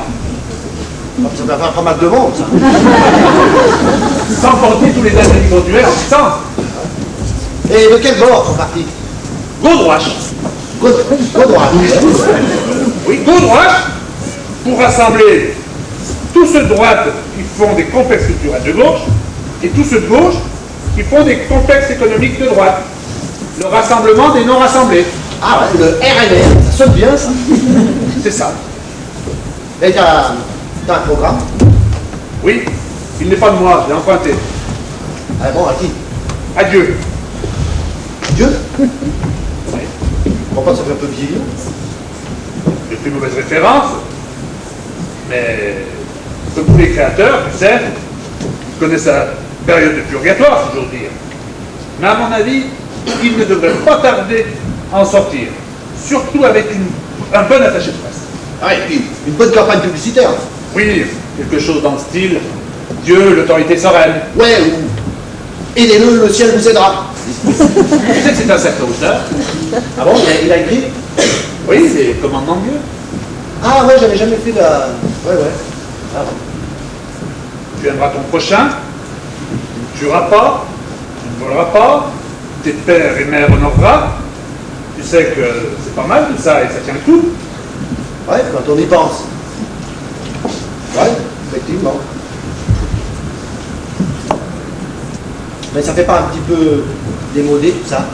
Ça va faire pas mal de monde, ça. Sans compter tous les individuels en puissance. Et de quel bord, ton parti? Gaudoiche. Gaudoiche. Oui, gaudoiche, pour rassembler tous ceux de droite qui font des complexes culturels de gauche, et tous ceux de gauche qui font des complexes économiques de droite. Le rassemblement des non-rassemblés. Ah ouais, le RNR, ça sonne bien, ça. C'est ça. Et t'as un programme? Oui, il n'est pas de moi, je l'ai emprunté. Ah bon, à qui? À Dieu. Dieu? Oui. Je comprends pas, ça fait un peu vieillot. De plus mauvaise référence. Mais, comme tous les créateurs, tu sais, je connais sa période de purgatoire, si j'ose dire. Mais à mon avis, il ne devrait pas tarder à en sortir. Surtout avec un bon attaché de presse. Ah, et puis, une bonne campagne publicitaire. Oui, quelque chose dans le style Dieu, l'autorité sereine. Ouais, Aidez-le, le ciel vous aidera. Tu sais que c'est un sacré auteur? Ah bon, il a écrit? Oui, c'est Commandement de Dieu. Ah ouais, j'avais jamais fait la... Ouais. Ah, ouais. Tu aimeras ton prochain, tu ne tueras pas, tu ne voleras pas, tes pères et mères honoreras. Tu sais que c'est pas mal tout ça et ça tient le coup. Ouais, quand on y pense. Ouais, effectivement. Mais ça fait pas un petit peu démodé tout ça?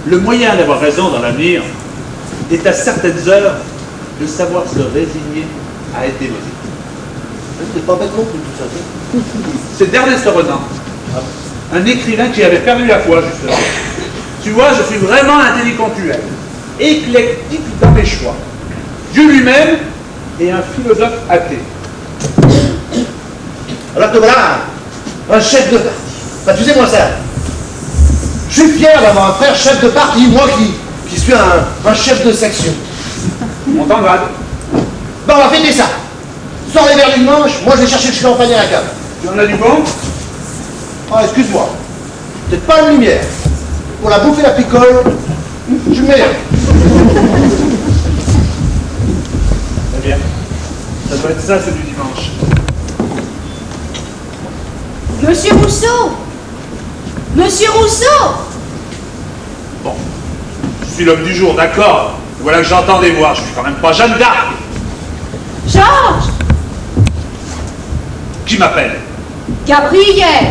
Le moyen d'avoir raison dans l'avenir est à certaines heures de savoir se résigner à être démodé. C'est pas bête non plus tout ça. C'est d'Ernest Renan, un écrivain qui avait perdu la foi justement. Tu vois, je suis vraiment intellectuel, éclectique dans mes choix. Dieu lui-même est un philosophe athée. Alors te voilà, un chef de parti. Bah tu sais moi ça. Je suis fier d'avoir un frère chef de parti, moi qui suis un chef de section. On t'engrade. Bah on va fêter ça. Sors les verres du dimanche, moi je vais chercher le champagne à la cave. Tu en as du bon? Ah excuse-moi. Peut-être pas une lumière. Pour la bouffer la picole, je suis le meilleur. Très bien. Ça doit être ça, ce du dimanche. Monsieur Rousseau! Monsieur Rousseau! Bon. Je suis l'homme du jour, d'accord. Voilà que j'entends des voix. Je suis quand même pas Jeanne d'Arc. Georges! Qui m'appelle? Gabriel!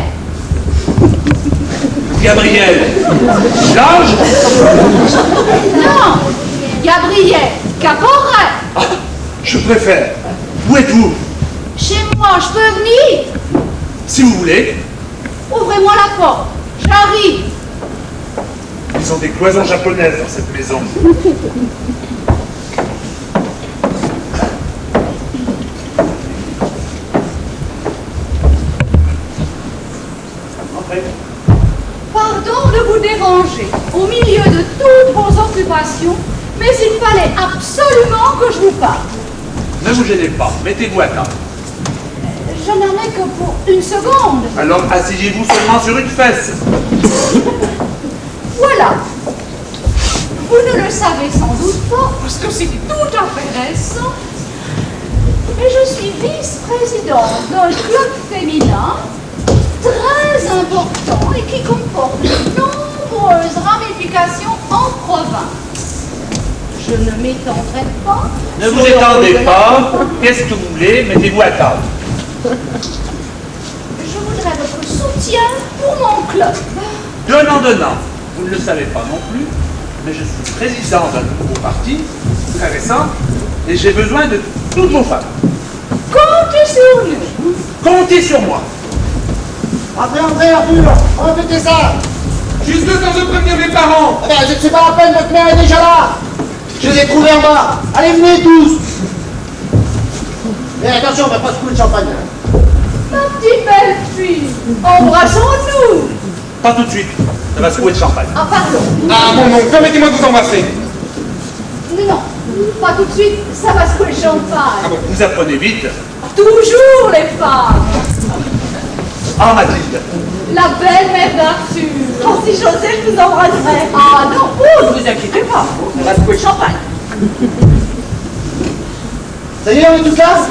Gabriel. Georges? Non! Gabriel! Caporet! Ah, je préfère. Où êtes-vous? Chez moi, je peux venir? Si vous voulez. Ouvrez-moi la porte. J'arrive. Ils ont des cloisons japonaises dans cette maison. Entrez. Pardon de vous déranger au milieu de toutes vos occupations, mais il fallait absolument que je vous parle. Ne vous gênez pas. Mettez-vous à table. Je n'en ai que pour une seconde. Alors asseyez-vous seulement sur une fesse. Voilà. Vous ne le savez sans doute pas, parce que c'est tout à fait récent, mais je suis vice-présidente d'un club féminin très important et qui comporte de nombreuses ramifications en province. Je ne m'étendrai pas. Ne vous étendez pas. Qu'est-ce que vous voulez? Mettez-vous à table. Je voudrais votre soutien pour mon club. Donnant. Vous ne le savez pas non plus, mais je suis président d'un nouveau parti, très récent, et j'ai besoin de toutes vos femmes. Comptez sur nous. Comptez sur moi. Entrez, Arthur, on va fêter ça. Juste le temps de prévenir mes parents. Ah ben, c'est pas la peine, votre mère est déjà là. Je les ai trouvés en bas. Allez, venez tous. Mais attention, on va pas se couler de champagne. Ma petite belle fille, embrassons-nous. Pas tout de suite. Ça va secouer de champagne. Ah, pardon. Ah bon, donc permettez-moi de vous embrasser. Non, pas tout de suite, ça va secouer le champagne. Ah bon. Vous apprenez vite. Toujours les femmes. Ah, Mathilde. La belle-mère d'Arthur. Oh, si j'osais, je vous embrasserais. Ah non, Oh, ne vous inquiétez pas, on va secouer le champagne. Ça y est, on est tous là?